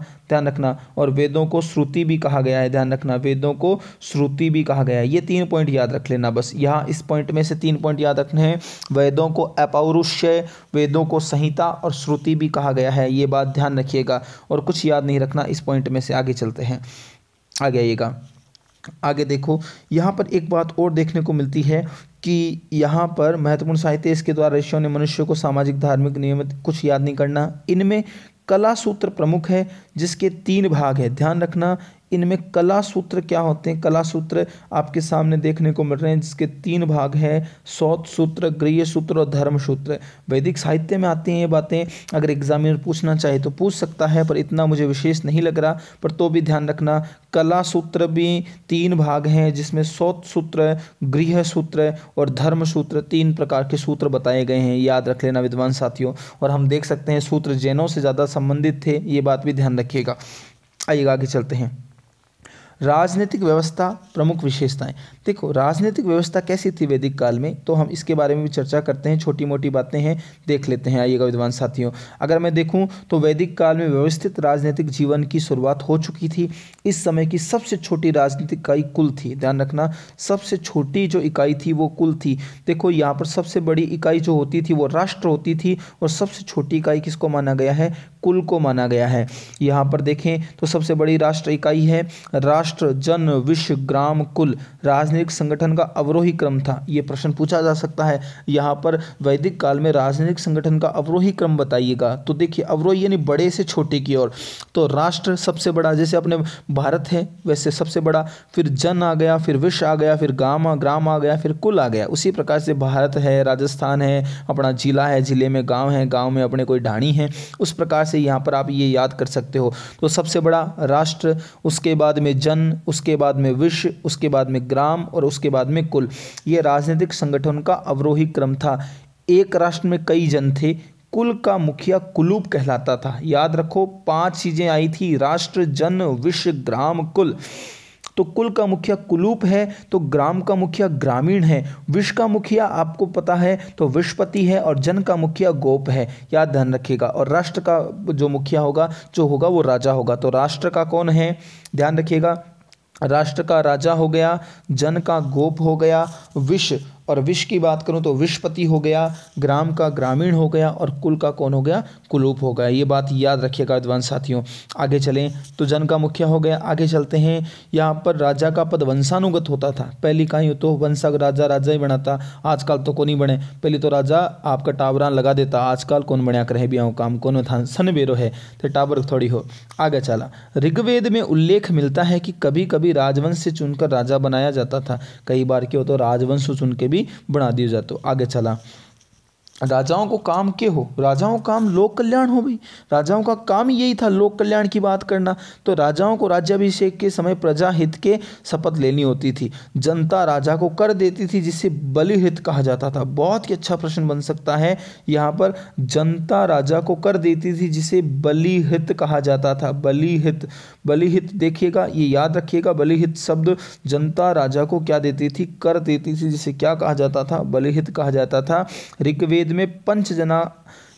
और वेदों को श्रुति भी कहा गया है, ध्यान रखना, वेदों को श्रुति भी कहा गया है। ये 3 पॉइंट याद रख लेना बस, यहाँ इस पॉइंट में से 3 पॉइंट याद रखने हैं। वेदों को अपौरुष्य, वेदों को संहिता और श्रुति भी कहा गया है, ये बात ध्यान रखिएगा। और कुछ याद नहीं रखना इस पॉइंट में से। आगे चलते हैं, आगे आइएगा। आगे देखो, यहाँ पर एक बात और देखने को मिलती है कि यहाँ पर महत्वपूर्ण साहित्य इसके द्वारा ऋषियों ने मनुष्य को सामाजिक धार्मिक नियमित कुछ याद नहीं करना। इनमें कला सूत्र प्रमुख है जिसके 3 भाग है। ध्यान रखना, इनमें कला सूत्र क्या होते हैं, कला सूत्र आपके सामने देखने को मिल रहे हैं जिसके 3 भाग हैं, सौत सूत्र, गृह्य सूत्र और धर्म सूत्र। वैदिक साहित्य में आती हैं ये बातें, अगर एग्जामिनर पूछना चाहे तो पूछ सकता है, पर इतना मुझे विशेष नहीं लग रहा, पर तो भी ध्यान रखना कला सूत्र भी 3 भाग हैं जिसमें सौत सूत्र, गृह्य सूत्र और धर्म सूत्र 3 प्रकार के सूत्र बताए गए हैं, याद रख लेना विद्वान साथियों। और हम देख सकते हैं सूत्र जैनों से ज़्यादा संबंधित थे, ये बात भी ध्यान रखिएगा। आइए आगे चलते हैं। राजनीतिक व्यवस्था प्रमुख विशेषताएं। देखो, राजनीतिक व्यवस्था कैसी थी वैदिक काल में, तो हम इसके बारे में भी चर्चा करते हैं, छोटी मोटी बातें हैं, देख लेते हैं। आइएगा विद्वान साथियों, अगर मैं देखूं तो वैदिक काल में व्यवस्थित राजनीतिक जीवन की शुरुआत हो चुकी थी। इस समय की सबसे छोटी राजनीतिक इकाई कुल थी। ध्यान रखना, सबसे छोटी जो इकाई थी वो कुल थी। देखो यहाँ पर सबसे बड़ी इकाई जो होती थी वो राष्ट्र होती थी, और सबसे छोटी इकाई किसको माना गया है, कुल को माना गया है। यहाँ पर देखें तो सबसे बड़ी राष्ट्र इकाई है राष्ट्र, जन, विश्व, ग्राम, कुल। राजनीतिक संगठन का अवरोही क्रम था, ये प्रश्न पूछा जा सकता है। यहाँ पर वैदिक काल में राजनीतिक संगठन का अवरोही क्रम बताइएगा, तो देखिए अवरोही यानी बड़े से छोटे की ओर। तो राष्ट्र सबसे बड़ा, जैसे अपने भारत है वैसे सबसे बड़ा, फिर जन आ गया, फिर विश्व आ गया, फिर ग्राम आ गया, फिर कुल आ गया। उसी प्रकार से भारत है, राजस्थान है, अपना जिला है, जिले में गांव है, गांव में अपने कोई ढाणी है। उस प्रकार से यहाँ पर आप ये याद कर सकते हो। तो सबसे बड़ा राष्ट्र, उसके बाद में जन, उसके बाद में विश्व, उसके बाद में ग्राम और उसके बाद में कुल। ये राजनीतिक संगठन का अवरोही क्रम था। एक राष्ट्र में कई जन थे, कुल का मुखिया कुलूप कहलाता था। याद रखो 5 चीजें आई थी, राष्ट्र, जन, विश्व, ग्राम, कुल। तो कुल का मुखिया कुलूप है, तो ग्राम का मुखिया ग्रामीण है, विश्व का मुखिया आपको पता है तो विश्वपति है, और जन का मुखिया गोप है। याद ध्यान रखिएगा। और राष्ट्र का जो मुखिया होगा, जो होगा वो राजा होगा। तो राष्ट्र का कौन है, ध्यान रखिएगा, राष्ट्र का राजा हो गया, जन का गोप हो गया, विश्व, और विश्व की बात करूं तो विश्वपति हो गया, ग्राम का ग्रामीण हो गया, और कुल का कौन हो गया, कुलूप हो गया। ये बात याद रखिएगा विद्वान साथियों। आगे चलें तो जन का मुखिया हो गया। आगे चलते हैं, यहाँ पर राजा का पद वंशानुगत होता था। पहली कहीं तो वंशा राजा ही बनाता, आजकल तो कौन ही बने। पहले तो राजा आपका टावरान लगा देता, आजकल कौन बना कर भी आऊँ काम, कौन था सन बेरो है तो टावर थोड़ी हो। आगे चला, ऋग्वेद में उल्लेख मिलता है कि कभी कभी राजवंश से चुनकर राजा बनाया जाता था। कई बार क्या होता, राजवंश चुन के भी बना दिया जाता। आगे चला, राजाओं को काम क्या हो, राजाओं का काम लोक कल्याण हो। भाई राजाओं का काम यही था, लोक कल्याण की बात करना। तो राजाओं को राज्याभिषेक के समय प्रजा हित के शपथ लेनी होती थी। जनता राजा को कर देती थी, जिसे बलि हित कहा जाता था। बहुत ही अच्छा प्रश्न बन सकता है यहाँ पर, जनता राजा को कर देती थी जिसे बलि हित कहा जाता था। बलि हित, बलि हित देखिएगा, ये याद रखिएगा। बलि हित शब्द, जनता राजा को क्या देती थी, कर देती थी, जिसे क्या कहा जाता था, बलि हित कहा जाता था। ऋग्वेद में पंचजना,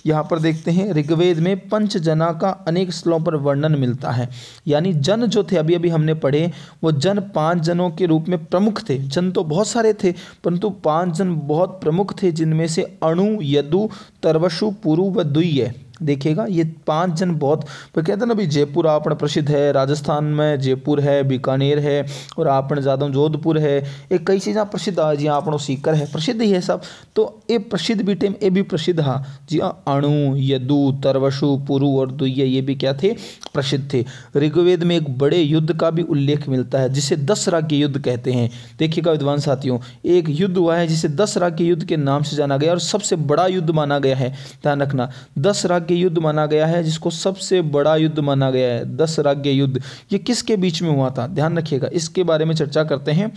यहाँ पर देखते हैं ऋग्वेद में पंचजना का अनेक स्थलों पर वर्णन मिलता है। यानी जन जो थे, अभी अभी हमने पढ़े, वो जन 5 जनों के रूप में प्रमुख थे। जन तो बहुत सारे थे, परंतु 5 जन बहुत प्रमुख थे, जिनमें से अणु, यदु, तरवशु, पुरु व दुह्य। देखिएगा ये 5 जन बहुत, तो कहते हैं ना, अभी जयपुर आपने प्रसिद्ध है, राजस्थान में जयपुर है, बीकानेर है, और आपने ज़्यादा जोधपुर है, एक कई चीज़ें प्रसिद्ध है जी। आपनो सीकर है, प्रसिद्ध ही है सब। तो ये प्रसिद्ध भी टेम, ये भी प्रसिद्ध हाँ जी हाँ। अणु, यदु, तरवशु, पुरु और दुह्य, ये भी क्या थे, प्रसिद्ध थे। ऋग्वेद में एक बड़े युद्ध का भी उल्लेख मिलता है, जिसे दशरथ के युद्ध कहते हैं। देखिएगा विद्वान साथियों, एक युद्ध हुआ है जिसे दशरथ के युद्ध के नाम से जाना गया, और सबसे बड़ा युद्ध माना गया है। ध्यान रखना, दशरथ के युद्ध माना गया है, जिसको सबसे बड़ा युद्ध माना गया है, दशरथ युद्ध। ये किसके बीच में हुआ था, ध्यान रखिएगा, इसके बारे में चर्चा करते हैं।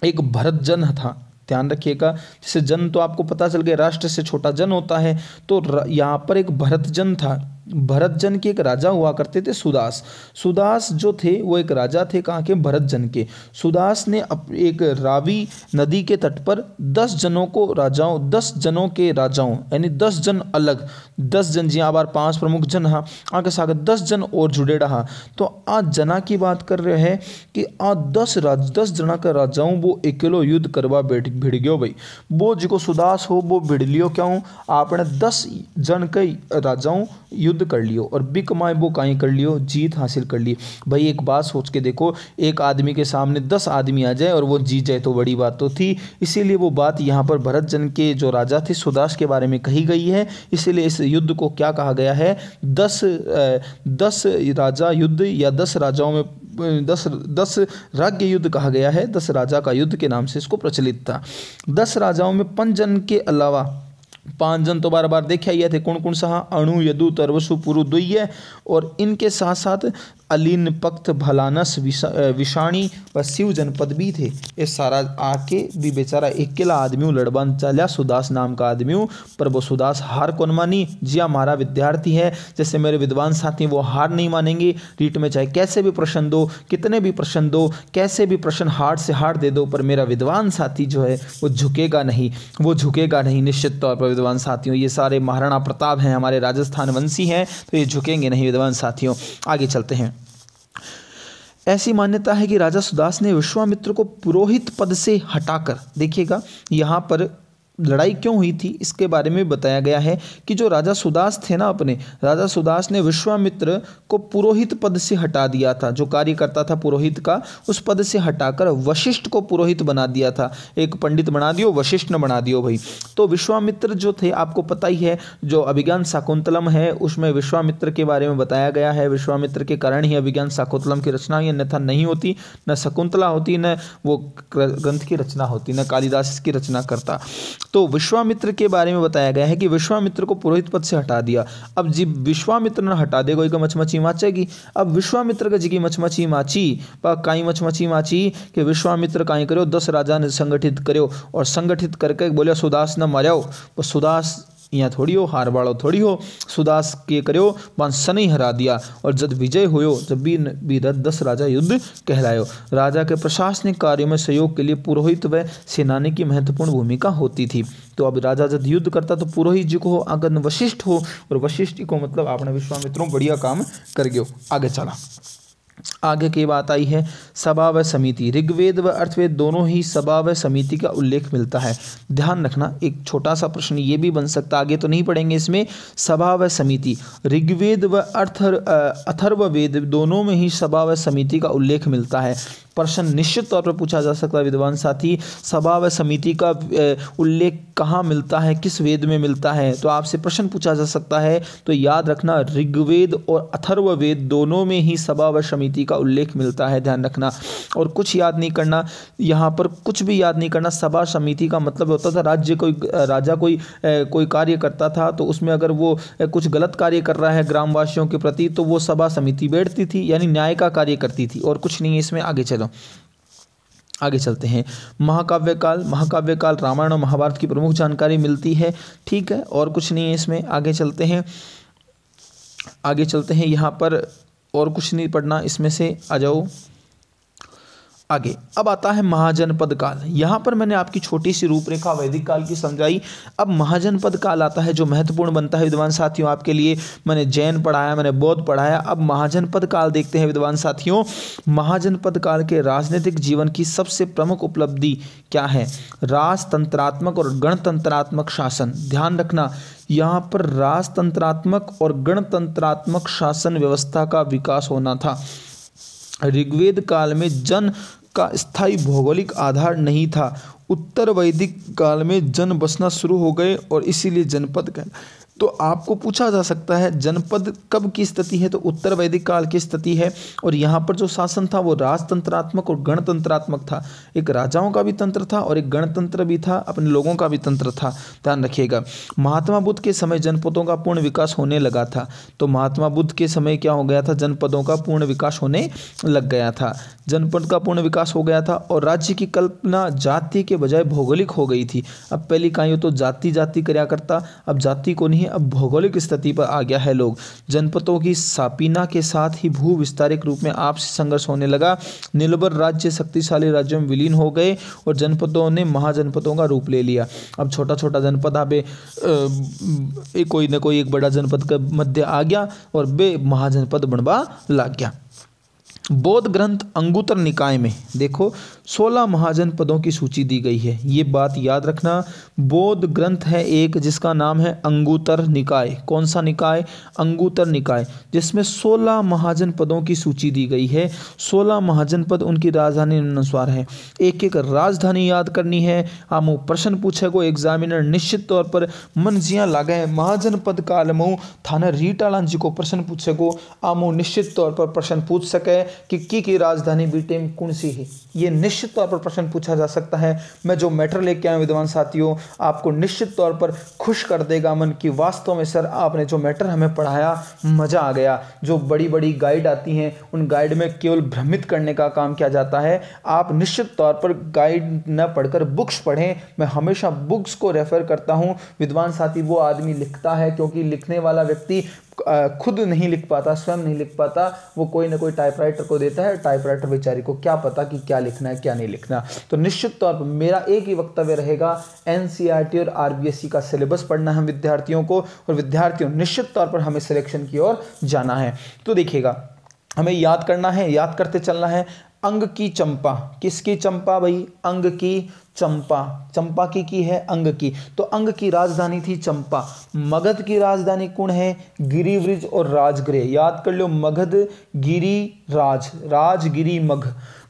एक भरत जन था, ध्यान रखिएगा। जैसे जन तो आपको पता चल गया, राष्ट्र से छोटा जन होता है, तो यहाँ पर एक भरत जन था। भरत जन के एक राजा हुआ करते थे, सुदास। सुदास जो थे वो एक राजा थे, कहाँ के, भरत जन के। सुदास ने एक रावी नदी के तट पर 10 जनों को राजाओं, 10 जनों के राजाओं, यानी 10 जन अलग, 10 जन जी बार 5 प्रमुख जन हाँ, आगे सागर 10 जन और जुड़े रहा। तो आज जना की बात कर रहे हैं कि आज 10 जना का राजाओं वो अकेलो युद्ध करवा भिड़ गयो। भाई वो जिको सुदास हो वो भिड़ लियो, क्यों, आपने 10 जन के राजाओं युद्ध युद्ध कर लियो और बी कमाए वो काई कर लियो, जीत हासिल कर ली। भाई एक बात सोच के देखो, एक आदमी के सामने 10 आदमी आ जाए और वो जीत जाए तो बड़ी बात तो थी। इसीलिए वो बात यहाँ पर भरत जन के जो राजा थे सुदास के बारे में कही गई है। इसीलिए इस युद्ध को क्या कहा गया है, 10 राजा युद्ध या 10 राजाओं में 10 राज्य युद्ध कहा गया है। 10 राजा का युद्ध के नाम से इसको प्रचलित था। 10 राजाओं में 5 जन के अलावा 5 जन तो बार बार देखे आए थे। कौन कौन सा, अणु, यदु, तरवसु, पुरु, दुह्य और इनके साथ साथ अलीन, पक्त, भलानस, विषाणी व शिव जनपद भी थे। ये सारा आके भी बेचारा अकेला आदमी लड़बन चला, सुदास नाम का आदमी, पर वो सुदास हार कौन मानी। जी हमारा विद्यार्थी है, जैसे मेरे विद्वान साथी, वो हार नहीं मानेंगे। रीट में चाहे कैसे भी प्रश्न दो, कितने भी प्रश्न दो, कैसे भी प्रश्न हार्ड से हार्ड दे दो, पर मेरा विद्वान साथी जो है वो झुकेगा नहीं, वो झुकेगा नहीं निश्चित तौर पर। विद्वान साथियों, ये सारे महाराणा प्रताप हैं, हमारे राजस्थान वंशी हैं, तो ये झुकेंगे नहीं विद्वान साथियों। आगे चलते हैं। ऐसी मान्यता है कि राजा सुदास ने विश्वामित्र को पुरोहित पद से हटाकर, देखिएगा यहाँ पर लड़ाई क्यों हुई थी इसके बारे में बताया गया है कि जो राजा सुदास थे ना, अपने राजा सुदास ने विश्वामित्र को पुरोहित पद से हटा दिया था। जो कार्य करता था पुरोहित का, उस पद से हटाकर वशिष्ठ को पुरोहित बना दिया था। एक पंडित बना दियो, वशिष्ठ न बना दियो भाई। तो विश्वामित्र जो थे, आपको पता ही है, जो अभिज्ञान शाकुंतलम है उसमें विश्वामित्र के बारे में बताया गया है। विश्वामित्र के कारण ही अभिज्ञान शाकुंतलम की रचना हुई, अन्यथा नहीं होती, न शकुंतला होती, न वो ग्रंथ की रचना होती, न कालिदास इसकी रचना करता। तो विश्वामित्र के बारे में बताया गया है कि विश्वामित्र को पुरोहित पद से हटा दिया। अब जी विश्वामित्र ने हटा दे, कोई का मचमची माचेगी। अब विश्वामित्र का जी की मचमची माची, काई मचमची माची कि विश्वामित्र काई करो, 10 राजा ने संगठित करो और संगठित करके बोले सुदास न मार्यो। तो सुदास यहाँ थोड़ी हो, हार बाड़ो थोड़ी हो, सुदास के करो बांसन ही हरा दिया। और जब विजय हुयो, जब भी 10 राजा युद्ध कहलायो। राजा के प्रशासनिक कार्यों में सहयोग के लिए पुरोहित व सेनानी की महत्वपूर्ण भूमिका होती थी। तो अब राजा जब युद्ध करता तो पुरोहित जी को हो, अगर वशिष्ठ हो, और वशिष्ठ जी को मतलब आपने विश्वामित्रों बढ़िया काम कर गयो। आगे चला, आगे की बात आई है सभा व समिति। ऋग्वेद व अर्थवेद दोनों ही सभा व समिति का उल्लेख मिलता है। ध्यान रखना, एक छोटा सा प्रश्न ये भी बन सकता, आगे तो नहीं पढ़ेंगे इसमें। सभा व समिति, ऋग्वेद व अथर्ववेद दोनों में ही सभा व समिति का उल्लेख मिलता है। प्रश्न निश्चित तौर पर पूछा जा सकता है विद्वान साथी, सभा व समिति का उल्लेख कहाँ मिलता है, किस वेद में मिलता है, तो आपसे प्रश्न पूछा जा सकता है। तो याद रखना, ऋग्वेद और अथर्ववेद दोनों में ही सभा व समिति का उल्लेख मिलता है, ध्यान रखना। और कुछ याद नहीं करना, यहाँ पर कुछ भी याद नहीं करना। सभा समिति का मतलब होता था राजा कोई कार्य करता था, तो उसमें अगर वो कुछ गलत कार्य कर रहा है ग्रामवासियों के प्रति, तो वो सभा समिति बैठती थी, यानी न्याय का कार्य करती थी, और कुछ नहीं है इसमें। आगे चलो, आगे चलते हैं। महाकाव्य काल रामायण और महाभारत की प्रमुख जानकारी मिलती है, ठीक है, और कुछ नहीं है इसमें। आगे चलते हैं, यहाँ पर और कुछ नहीं पढ़ना इसमें से। आ जाओ आगे। अब आता है महाजनपद काल। यहाँ पर मैंने आपकी छोटी सी रूपरेखा वैदिक काल की समझाई। अब महाजनपद काल आता है जो महत्वपूर्ण बनता है विद्वान साथियों आपके लिए। मैंने जैन पढ़ाया, मैंने बौद्ध पढ़ाया, अब महाजनपद काल देखते हैं विद्वान साथियों। महाजनपद काल के राजनीतिक जीवन की सबसे प्रमुख उपलब्धि क्या है? राजतंत्रात्मक और गणतंत्रात्मक शासन। ध्यान रखना, यहाँ पर राजतंत्रात्मक और गणतंत्रात्मक शासन व्यवस्था का विकास होना था। ऋग्वेद काल में जन का स्थायी भौगोलिक आधार नहीं था। उत्तर वैदिक काल में जन बसना शुरू हो गए और इसीलिए जनपद का। तो आपको पूछा जा सकता है जनपद कब की स्थिति है, तो उत्तर वैदिक काल की स्थिति है। और यहाँ पर जो शासन था वो राजतंत्रात्मक और गणतंत्रात्मक था। एक राजाओं का भी तंत्र था और एक गणतंत्र भी था, अपने लोगों का भी तंत्र था, ध्यान रखिएगा। महात्मा बुद्ध के समय जनपदों का पूर्ण विकास होने लगा था। तो महात्मा बुद्ध के समय क्या हो गया था? जनपदों का पूर्ण विकास होने लग गया था, जनपद का पूर्ण विकास हो गया था। और राज्य की कल्पना जाति के बजाय भौगोलिक हो गई थी। अब पहली कहीं तो जाति जाति करया करता, अब जाति को नहीं, अब भौगोलिक स्थिति पर आ गया है लोग। जनपदों की स्थापना के साथ ही भू विस्तारिक रूप में आपसी संघर्ष होने लगा। निर्भर राज्य शक्तिशाली राज्यों में विलीन हो गए और जनपदों ने महाजनपदों का रूप ले लिया। अब छोटा छोटा जनपद आबे कोई न कोई एक बड़ा जनपद का मध्य आ गया और बे महाजनपद बनवा लग गया। बौद्ध ग्रंथ अंगुत्तर निकाय में देखो 16 महाजनपदों की सूची दी गई है। ये बात याद रखना, बौद्ध ग्रंथ है एक जिसका नाम है अंगुत्तर निकाय। कौन सा निकाय? अंगुत्तर निकाय, जिसमें 16 महाजनपदों की सूची दी गई है। 16 महाजनपद, उनकी राजधानी निम्नानुसार है। एक एक राजधानी याद करनी है। आमो प्रश्न पूछेगो एग्जामिनर निश्चित तौर पर मन जिया लागे महाजनपद काल में थाना रीटालान जी को प्रश्न पूछेगो। आमो निश्चित तौर पर प्रश्न पूछ सके कि की राजधानी बीटेम कौन सी है, ये निश्चित तौर पर प्रश्न पूछा जा सकता है। मैं जो मैटर लेके आया विद्वान साथियों, आपको निश्चित तौर पर खुश कर देगा मन कि वास्तव में सर आपने जो मैटर हमें पढ़ाया मज़ा आ गया। जो बड़ी बड़ी गाइड आती हैं उन गाइड में केवल भ्रमित करने का काम किया जाता है। आप निश्चित तौर पर गाइड न पढ़कर बुक्स पढ़ें। मैं हमेशा बुक्स को रेफर करता हूँ विद्वान साथी। वो आदमी लिखता है क्योंकि लिखने वाला व्यक्ति खुद नहीं लिख पाता, स्वयं नहीं लिख पाता, वो कोई ना कोई टाइपराइटर को देता है। टाइपराइटर बेचारी को क्या पता कि क्या लिखना है क्या नहीं लिखना। तो निश्चित तौर पर मेरा एक ही वक्तव्य रहेगा, एनसीईआरटी और आरबीएससी का सिलेबस पढ़ना है विद्यार्थियों को, और विद्यार्थियों निश्चित तौर पर हमें सिलेक्शन की ओर जाना है। तो देखिएगा, हमें याद करना है, याद करते चलना है। अंग की चंपा, किसकी चंपा भाई? अंग की चंपा, चंपा की है अंग की। तो अंग की राजधानी थी चंपा। मगध की राजधानी कौन है? गिरिव्रज और राजगृह। याद कर लो, मगध गिरी राज, राजगिरी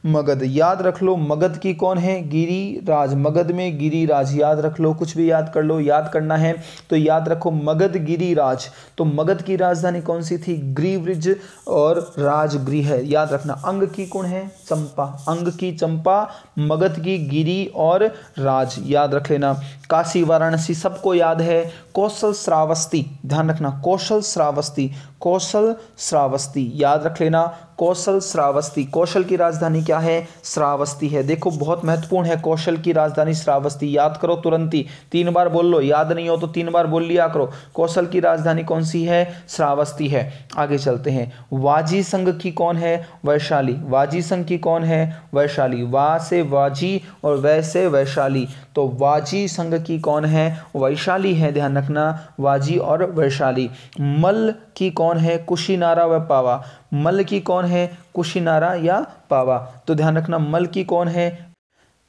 मगध याद रख लो। मगध की कौन है? गिरिराज। मगध में गिरिराज याद रख लो, कुछ भी याद कर लो। याद करना है तो याद रखो मगध गिरिराज। तो मगध की राजधानी कौन सी थी? गिरिव्रज और राजगृह याद रखना। अंग की कौन है? चंपा। अंग की चंपा, मगध की गिरी और राज याद रख लेना। काशी वाराणसी सबको याद है। कौशल श्रावस्ती ध्यान रखना, कौशल श्रावस्ती, कौशल श्रावस्ती याद रख लेना। कौशल श्रावस्ती, कौशल की राजधानी क्या है? श्रावस्ती है। देखो बहुत महत्वपूर्ण है, कौशल की राजधानी श्रावस्ती। याद करो तुरंत ही, 3 बार बोल लो, याद नहीं हो तो 3 बार बोल लिया करो। कौशल की राजधानी कौन सी है? श्रावस्ती है। आगे चलते हैं। वाजी संघ की कौन है? वैशाली। वाजी संघ की कौन है? वैशाली। वा से वाजी और वै से वैशाली। तो वाजी संघ की कौन है? वैशाली है, ध्यान रखना, वाजी और वैशाली। मल्ल की कौन है? कुशीनारा व पावा। मल्ल की कौन है? कुशीनारा या पावा। तो ध्यान रखना, मल्ल की कौन है?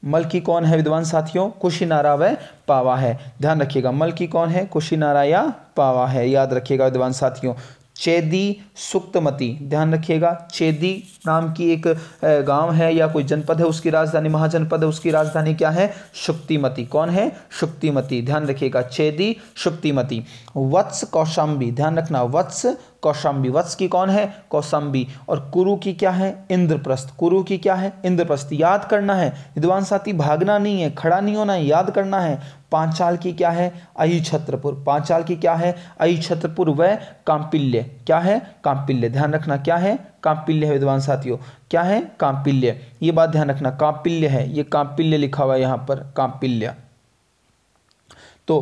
मल की कौन है विद्वान साथियों? कुशीनारा व पावा है। ध्यान रखिएगा, मल की कौन है? कुशीनारा या पावा है, याद रखिएगा विद्वान साथियों। चेदी सुक्तमती, ध्यान रखिएगा, चेदी नाम की एक गांव है या कोई जनपद है, उसकी राजधानी, महाजनपद है, उसकी राजधानी क्या है? शुक्तिमती। कौन है? शुक्तिमती। ध्यान रखिएगा, चेदी शुक्तिमती। वत्स कौशाम्बी, ध्यान रखना, वत्स कौशाम्बी। वत्स की कौन है? कौशाम्बी। और कुरु की क्या है? इंद्रप्रस्थ। कुरु की क्या है? इंद्रप्रस्थ। याद करना है विद्वान साथी, भागना नहीं है, खड़ा नहीं होना है, याद करना है। पांचाल की क्या है? अहिछत्रपुर। पांचाल की क्या है? अहिछत्रपुर व कांपिल्य। क्या है? कांपिल्य। ध्यान रखना, क्या है? कांपिल्य है विद्वान साथियों। क्या है? कांपिल्य। ये बात ध्यान रखना, कांपिल्य है, ये कांपिल्य लिखा हुआ है यहां पर, कांपिल्य। तो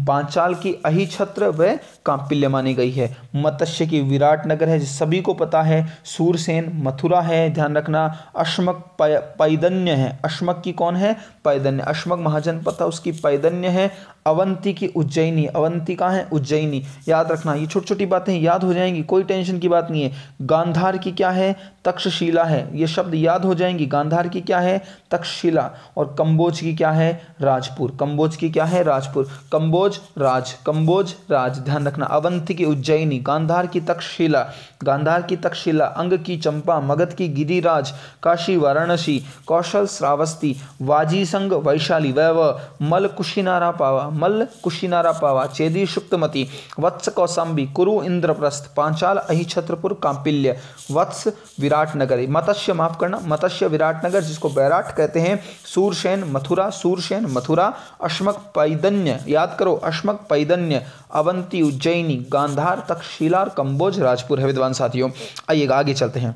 पांचाल की अहिछत्र व कांपिल्य मानी गई है। मत्स्य की विराटनगर है, सभी को पता है। सूरसेन मथुरा है, ध्यान रखना। अश्मक पैदन्य है। अश्मक की कौन है? पैदन्य। अश्मक महाजनपद था, उसकी पैदन्य है। अवंती की उज्जैनी। अवंती कहाँ है? उज्जैनी। याद रखना, ये छोटी छोटी बातें याद हो जाएंगी, कोई टेंशन की बात नहीं है। गांधार की क्या है? तक्षशिला है। ये शब्द याद हो जाएंगी। गांधार की क्या है? तक्षशिला। और कंबोज की क्या है? राजपुर। कंबोज की क्या है? राजपुर। कंबोज राज, कंबोज राज, ध्यान रखना। अवंती की उज्जैनी, गांधार की तक्षशिला, गांधार की तक्षशिला, अंग की चंपा, मगध की गिरिराज, काशी वाराणसी, कौशल श्रावस्ती, वाजी संघ वैशाली, वैव, मल कुशीनारा पावा, मल्ल कुशीनारा पावा, चेदी शुक्तमती, वत्स कौशाम्बी, कुरु इंद्रप्रस्थ, पांचाल अहिछत्रपुर, कांपिल्य, वत्स विराटनगर, मत्स्य माफ करना, मत्स्य विराटनगर जिसको बैराट कहते हैं, सूरसेन मथुरा, सूरसेन मथुरा, अश्मक पैदन्य, याद करो, अश्मक पैदन्य, अवंती उज्जैनी, गांधार तक्षशिला और कंबोज राजपुर है विद्वान साथियों। आइएगा आगे चलते हैं।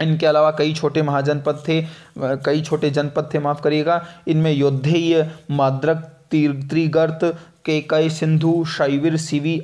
इनके अलावा कई छोटे महाजनपद थे, कई छोटे जनपद थे, माफ करिएगा। इनमें योद्धेय, माद्रक, त्रिगर्त, केकय, सिंधु, शैविर, सिवी,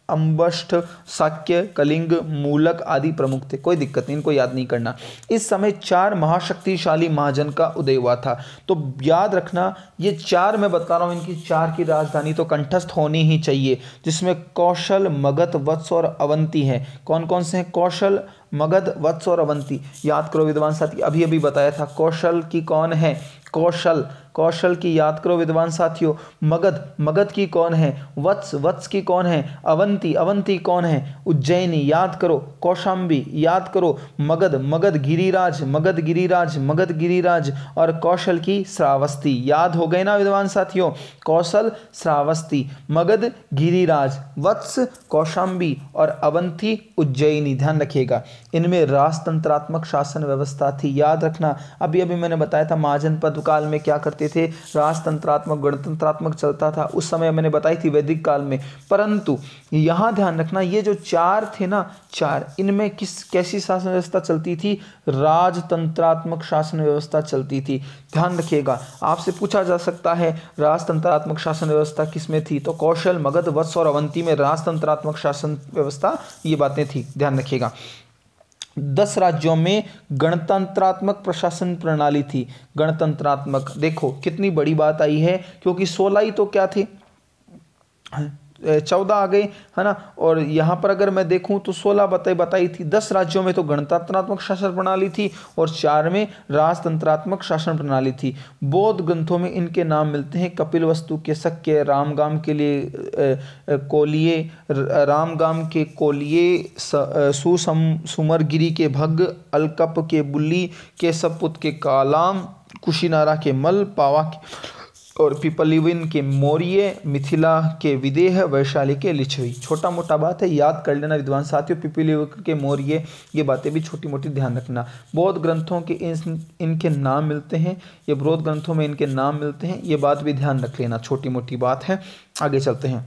अम्बष्ठ, शाक्य, कलिंग, मूलक आदि प्रमुख थे। कोई दिक्कत नहीं, इनको याद नहीं करना। इस समय 4 महाशक्तिशाली महाजन का उदय हुआ था। तो याद रखना, ये 4 मैं बता रहा हूँ, इनकी 4 की राजधानी तो कंठस्थ होनी ही चाहिए, जिसमें कौशल, मगध, वत्स और अवंती हैं। कौन कौन से हैं? कौशल, मगध, वत्स और अवंती। याद करो विद्वान साथी, अभी अभी बताया था। कौशल की कौन है? कौशल, कौशल की याद करो विद्वान साथियों। मगध, मगध की कौन है? वत्स, वत्स की कौन है? अवंती, अवंती कौन है? उज्जैनी, याद करो। कौशाम्बी, याद करो। मगध, मगध गिरिराज, मगध गिरिराज, मगध गिरिराज। और कौशल की श्रावस्ती। याद हो गए ना विद्वान साथियों? कौशल, श्रावस्ती, मगध, गिरिराज, वत्स, कौशाम्बी और अवंती, उज्जैनी। ध्यान रखिएगा, इनमें राजतंत्रात्मक शासन व्यवस्था थी। याद रखना, अभी अभी मैंने बताया था महाजनपद काल में क्या करते थे, राजतंत्रात्मक गणतंत्रात्मक चलता था। उस समय मैंने बताई थी वैदिक काल में। परंतु यहाँ ध्यान रखना, ये जो 4 थे ना, 4, इनमें कैसी शासन व्यवस्था चलती थी? राजतंत्रात्मक शासन व्यवस्था चलती थी। ध्यान रखिएगा, आपसे पूछा जा सकता है राजतंत्रात्मक शासन व्यवस्था किसमें थी? तो कौशल, मगध, वत्स और अवंती में राजतंत्रात्मक शासन व्यवस्था, ये बातें थी। ध्यान रखिएगा। 10 राज्यों में गणतंत्रात्मक प्रशासन प्रणाली थी। गणतंत्रात्मक, देखो कितनी बड़ी बात आई है, क्योंकि 16 ही तो क्या थे, 14 आ गए, है ना। और यहाँ पर अगर मैं देखूँ तो 16 बताई थी। 10 राज्यों में तो गणतंत्रात्मक शासन प्रणाली थी और 4 में राजतंत्रात्मक शासन प्रणाली थी। बौद्ध ग्रंथों में इनके नाम मिलते हैं। कपिलवस्तु के शक्य, रामगाम के लिए कोलिये, रामगाम के कोलिये, सुमरगिरी के भग्ग, अलकप के बुल्ली, केशवपुत के कालाम, कुशीनारा के मल, पावा के और पिपलिविन के मौर्य, मिथिला के विदेह, वैशाली के लिच्छवी। छोटा मोटा बात है, याद कर लेना विद्वान साथियों। पिपलिविन के मौर्य, ये बातें भी छोटी मोटी ध्यान रखना। बौद्ध ग्रंथों के इनके नाम मिलते हैं, ये बौद्ध ग्रंथों में इनके नाम मिलते हैं, ये बात भी ध्यान रख लेना, छोटी मोटी बात है। आगे चलते हैं।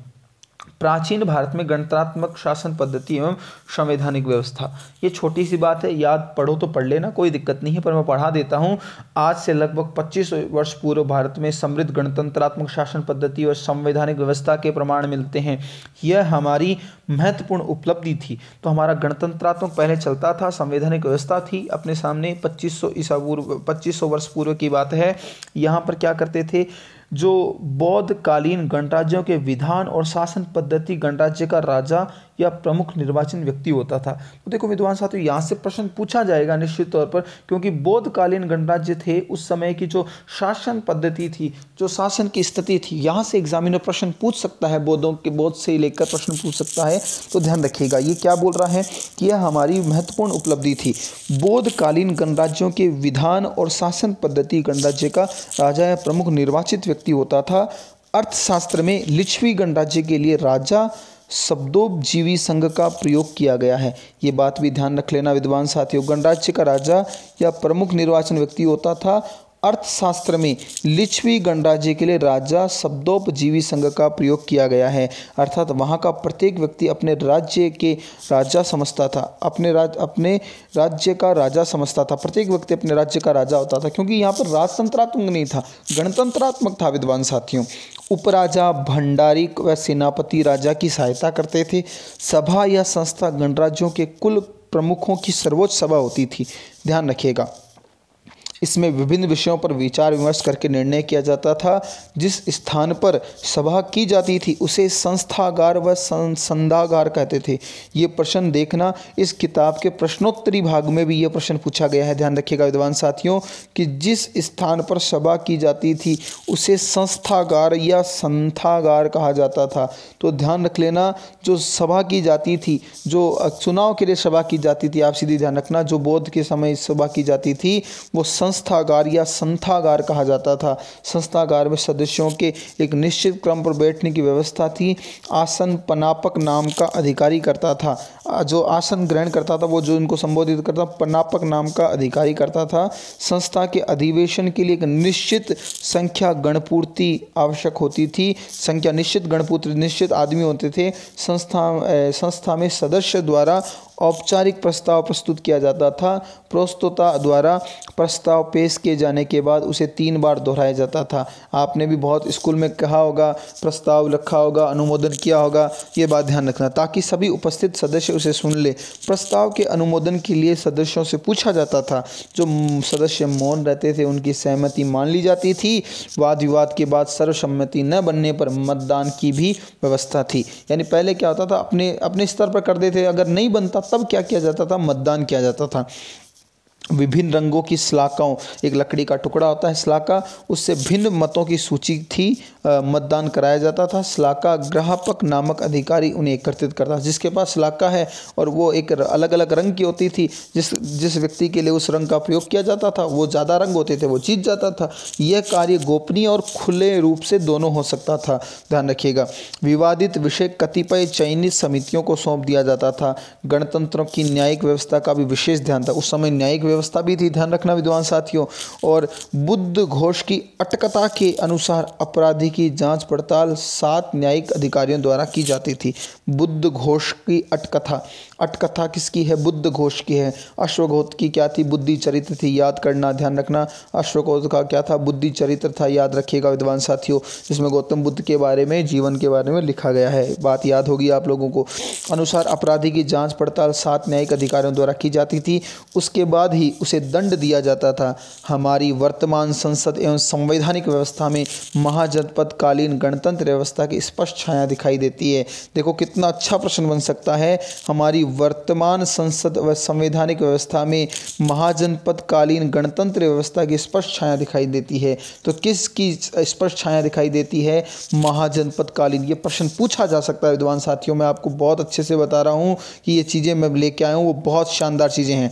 प्राचीन भारत में गणतंत्रात्मक शासन पद्धति एवं संवैधानिक व्यवस्था, ये छोटी सी बात है, याद पढ़ो तो पढ़ लेना, कोई दिक्कत नहीं है, पर मैं पढ़ा देता हूँ। आज से लगभग 25 वर्ष पूर्व भारत में समृद्ध गणतंत्रात्मक शासन पद्धति और संवैधानिक व्यवस्था के प्रमाण मिलते हैं। यह हमारी महत्वपूर्ण उपलब्धि थी। तो हमारा गणतंत्रात्मक पहले चलता था, संवैधानिक व्यवस्था थी अपने सामने। 2500 वर्ष पूर्व की बात है। यहाँ पर क्या करते थे, जो बौद्ध कालीन गणराज्यों के विधान और शासन पद्धति, गणराज्य का राजा या प्रमुख निर्वाचन व्यक्ति होता था। तो देखो विद्वान साथियों, यहाँ से प्रश्न पूछा जाएगा निश्चित तौर पर, क्योंकि बौद्ध कालीन गणराज्य थे, उस समय की जो शासन पद्धति थी, जो शासन की स्थिति थी, यहाँ से एग्जामिनर प्रश्न पूछ सकता है, बौद्ध से लेकर प्रश्न पूछ सकता है। तो ध्यान रखिएगा, ये क्या बोल रहा है कि यह हमारी महत्वपूर्ण उपलब्धि थी। बौद्ध कालीन गणराज्यों के विधान और शासन पद्धति, गणराज्य का राजा या प्रमुख निर्वाचित व्यक्ति होता था। अर्थशास्त्र में लिच्छवी गणराज्य के लिए राजा शब्दोपजीवी संघ का प्रयोग किया गया है। ये बात भी ध्यान रख लेना विद्वान साथियों। गणराज्य का राजा या प्रमुख निर्वाचन व्यक्ति होता था। अर्थशास्त्र में लिच्छवी गणराज्य के लिए राजा शब्दोपजीवी संघ का प्रयोग किया गया है, अर्थात वहाँ का प्रत्येक व्यक्ति अपने राज्य के राजा समझता था, अपने राज्य का राजा समझता था। प्रत्येक व्यक्ति अपने राज्य का राजा होता था, क्योंकि यहाँ पर राजतंत्रात्मक नहीं था, गणतंत्रात्मक था विद्वान साथियों। उपराजा, भंडारी व सेनापति राजा की सहायता करते थे। सभा या संस्था गणराज्यों के कुल प्रमुखों की सर्वोच्च सभा होती थी। ध्यान रखिएगा, इसमें विभिन्न विषयों पर विचार विमर्श करके निर्णय किया जाता था। जिस स्थान पर सभा की जाती थी उसे संस्थागार व संधागार कहते थे। ये प्रश्न देखना, इस किताब के प्रश्नोत्तरी भाग में भी ये प्रश्न पूछा गया है। ध्यान रखिएगा विद्वान साथियों कि जिस स्थान पर सभा की जाती थी उसे संस्थागार या संथागार कहा जाता था। तो ध्यान रख लेना, जो सभा की जाती थी, जो चुनाव के लिए सभा की जाती थी, आप सीधी ध्यान रखना, जो बौद्ध के समय सभा की जाती थी वो संस्थागार या संथागार कहा जाता था। संस्थागार में सदस्यों के एक निश्चित क्रम पर बैठने की व्यवस्था थी। आसन पनापक नाम का अधिकारी करता था। जो आसन ग्रहण करता था, वो जो इनको संबोधित करता, पनापक नाम का अधिकारी करता था। संस्था के अधिवेशन के लिए एक निश्चित संख्या गणपूर्ति आवश्यक होती थी। संख्या निश्चित, गणपूर्ति निश्चित आदमी होते थे। संस्था में सदस्य द्वारा औपचारिक प्रस्ताव प्रस्तुत किया जाता था। प्रस्तोता द्वारा प्रस्ताव पेश किए जाने के बाद उसे 3 बार दोहराया जाता था। आपने भी बहुत स्कूल में कहा होगा, प्रस्ताव रखा होगा, अनुमोदन किया होगा, ये बात ध्यान रखना ताकि सभी उपस्थित सदस्य उसे सुन ले। प्रस्ताव के अनुमोदन के लिए सदस्यों से पूछा जाता था। जो सदस्य मौन रहते थे उनकी सहमति मान ली जाती थी। वाद विवाद के बाद सर्वसम्मति न बनने पर मतदान की भी व्यवस्था थी। यानी पहले क्या होता था, अपने अपने स्तर पर कर देते, अगर नहीं बनता तब क्या किया जाता था, मतदान किया जाता था। विभिन्न रंगों की सलाखाओं, एक लकड़ी का टुकड़ा होता है सलाखा, उससे भिन्न मतों की सूची थी। मतदान कराया जाता था। सलाखा ग्राहक नामक अधिकारी उन्हें एकत्रित करता था। जिसके पास सलाखा है और वो एक अलग अलग रंग की होती थी, जिस व्यक्ति के लिए उस रंग का प्रयोग किया जाता था वो ज़्यादा रंग होते थे, वो जीत जाता था। यह कार्य गोपनीय और खुले रूप से दोनों हो सकता था। ध्यान रखिएगा। विवादित विषय कतिपय चयनित समितियों को सौंप दिया जाता था। गणतंत्रों की न्यायिक व्यवस्था का भी विशेष ध्यान था। उस समय न्यायिक व्यवस्था भी थी, ध्यान रखना विद्वान साथियों। और बुद्ध घोष की अटकथा के अनुसार अपराधी की जांच पड़ताल 7 न्यायिक अधिकारियों द्वारा की जाती थी। बुद्ध घोष की अटकथा, अटकथा किसकी है, बुद्ध घोष की है। अश्वघोष की क्या थी, बुद्धि चरित्र थी, याद करना, ध्यान रखना। अश्वघोष का क्या था, बुद्धि चरित्र था, याद रखिएगा विद्वान साथियों, जिसमें गौतम बुद्ध के बारे में, जीवन के बारे में लिखा गया है। बात याद होगी आप लोगों को। अनुसार अपराधी की जांच पड़ताल 7 न्यायिक अधिकारियों द्वारा की जाती थी। उसके बाद ही उसे दंड दिया जाता था। हमारी वर्तमान संसद एवं संवैधानिक व्यवस्था में महाजनपदकालीन गणतंत्र व्यवस्था की स्पष्ट छाया दिखाई देती है। देखो कितना अच्छा प्रश्न बन सकता है। हमारी वर्तमान संसद व संवैधानिक व्यवस्था में महाजनपदकालीन गणतंत्र व्यवस्था की स्पष्ट छाया दिखाई देती है। तो किसकी स्पष्ट छाया दिखाई देती है, महाजनपदकालीन। ये प्रश्न पूछा जा सकता है विद्वान साथियों। मैं आपको बहुत अच्छे से बता रहा हूँ कि ये चीज़ें मैं लेके आया हूँ, वो बहुत शानदार चीज़ें हैं।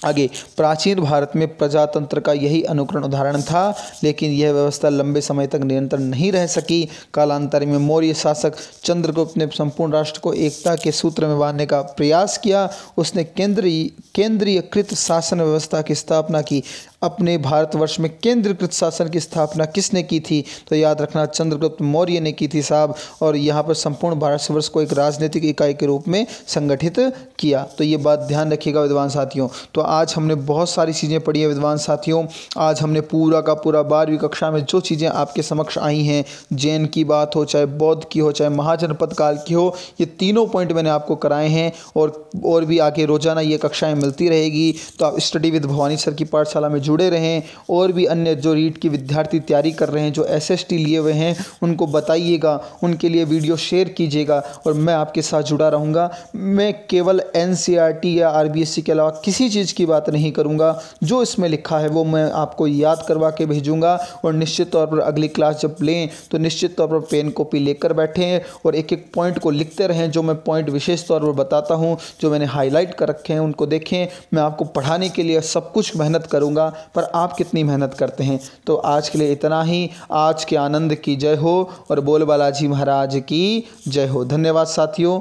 आगे, प्राचीन भारत में प्रजातंत्र का यही अनुकरण उदाहरण था, लेकिन यह व्यवस्था लंबे समय तक निरंतर नहीं रह सकी। कालांतर में मौर्य शासक चंद्रगुप्त ने संपूर्ण राष्ट्र को एकता के सूत्र में बांधने का प्रयास किया। उसने केंद्रीयकृत शासन व्यवस्था की स्थापना की। अपने भारतवर्ष में केंद्रीकृत शासन की स्थापना किसने की थी, तो याद रखना चंद्रगुप्त मौर्य ने की थी साहब। और यहाँ पर संपूर्ण भारतवर्ष को एक राजनीतिक इकाई के रूप में संगठित किया। तो ये बात ध्यान रखिएगा विद्वान साथियों। तो आज हमने बहुत सारी चीज़ें पढ़ी है विद्वान साथियों। आज हमने पूरा का पूरा 12वीं कक्षा में जो चीज़ें आपके समक्ष आई हैं, जैन की बात हो, चाहे बौद्ध की हो, चाहे महाजनपद काल की हो, ये तीनों पॉइंट मैंने आपको कराए हैं। और भी आगे रोजाना ये कक्षाएं मिलती रहेगी। तो आप स्टडी विद भवानी सर की पाठशाला में जुड़े रहें। और भी अन्य जो रीट की विद्यार्थी तैयारी कर रहे हैं, जो SST लिए हुए हैं, उनको बताइएगा, उनके लिए वीडियो शेयर कीजिएगा। और मैं आपके साथ जुड़ा रहूँगा। मैं केवल NCERT या RBSC के अलावा किसी चीज़ की बात नहीं करूँगा। जो इसमें लिखा है वो मैं आपको याद करवा के भेजूँगा। और निश्चित तौर पर अगली क्लास जब लें तो निश्चित तौर पर पेन कॉपी लेकर बैठें और एक एक पॉइंट को लिखते रहें। जो मैं पॉइंट विशेष तौर पर बताता हूँ, जो मैंने हाईलाइट कर रखे हैं, उनको देखें। मैं आपको पढ़ाने के लिए सब कुछ मेहनत करूँगा, पर आप कितनी मेहनत करते हैं। तो आज के लिए इतना ही। आज के आनंद की जय हो और बोल बालाजी महाराज की जय हो। धन्यवाद साथियों।